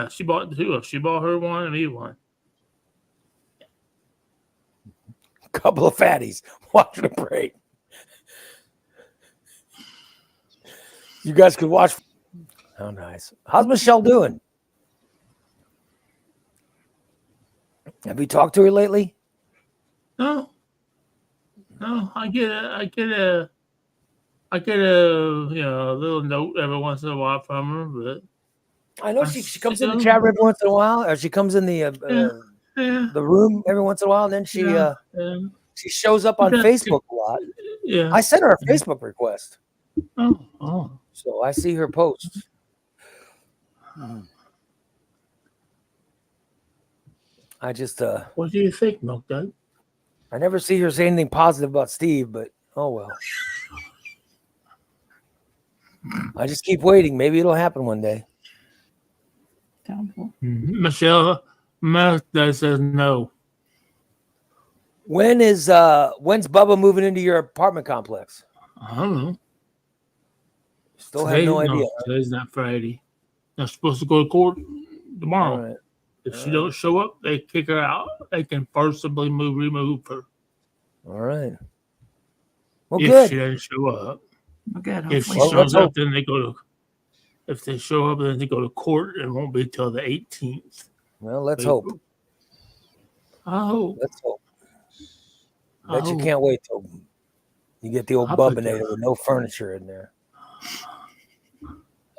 She bought two of. She bought her one and me one. Couple of fatties watching a break. You guys could watch. How nice. How's Michelle doing? Have you talked to her lately? No, I get a a little note every once in a while from her, but I know she comes in the chat room every once in a while, or she comes in the room every once in a while, and then she shows up on Facebook a lot. Yeah, I sent her a Facebook request, oh. so I see her posts. I just What do you think, Milk Dud? I never see her say anything positive about Steve, but oh well. I just keep waiting. Maybe it'll happen one day. Downfall. Michelle says no. When's Bubba moving into your apartment complex? I don't know. Still have no idea. Today's not Friday. They're supposed to go to court tomorrow. All right. If she don't show up, they kick her out. They can forcibly remove her. All right. Well, If good. she doesn't show up. Oh, good. If she Hopefully Well, shows let's up, then they go to. If they show up, then they go to court. It won't be till the 18th. Well, let's hope. I hope. Let's hope. I Bet you hope. can't wait till you get the old I'll put Bubbinator that- with no furniture in there.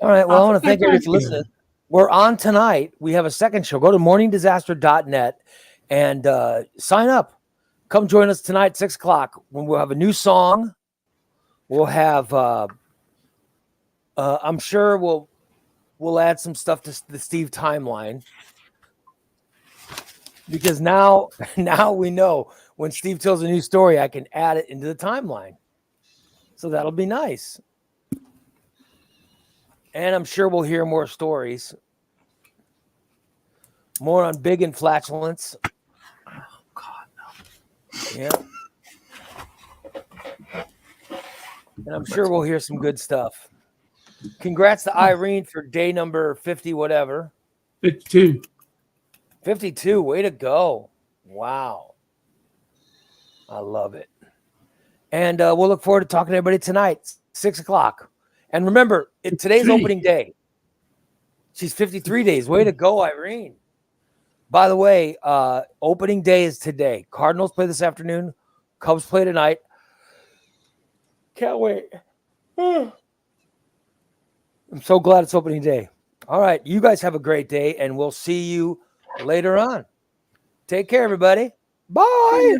All right. Well, I want to thank everybody for listening. We're on tonight. We have a second show. Go to morningdisaster.net and sign up. Come join us tonight, 6 o'clock, when we'll have a new song. We'll have, I'm sure we'll add some stuff to the Steve timeline. Because now we know when Steve tells a new story, I can add it into the timeline. So that'll be nice. And I'm sure we'll hear more stories. More on Big and Flatulence. Oh, God, no. Yeah. And I'm sure we'll hear some good stuff. Congrats to Irene for day number 50, whatever. 52. 52. Way to go. Wow. I love it. And we'll look forward to talking to everybody tonight, 6 o'clock. And remember, today's 53. opening day. She's 53 days. Way to go, Irene. By the way, opening day is today. Cardinals play this afternoon. Cubs play tonight. Can't wait. I'm so glad it's opening day. All right. You guys have a great day, and we'll see you later on. Take care, everybody. Bye.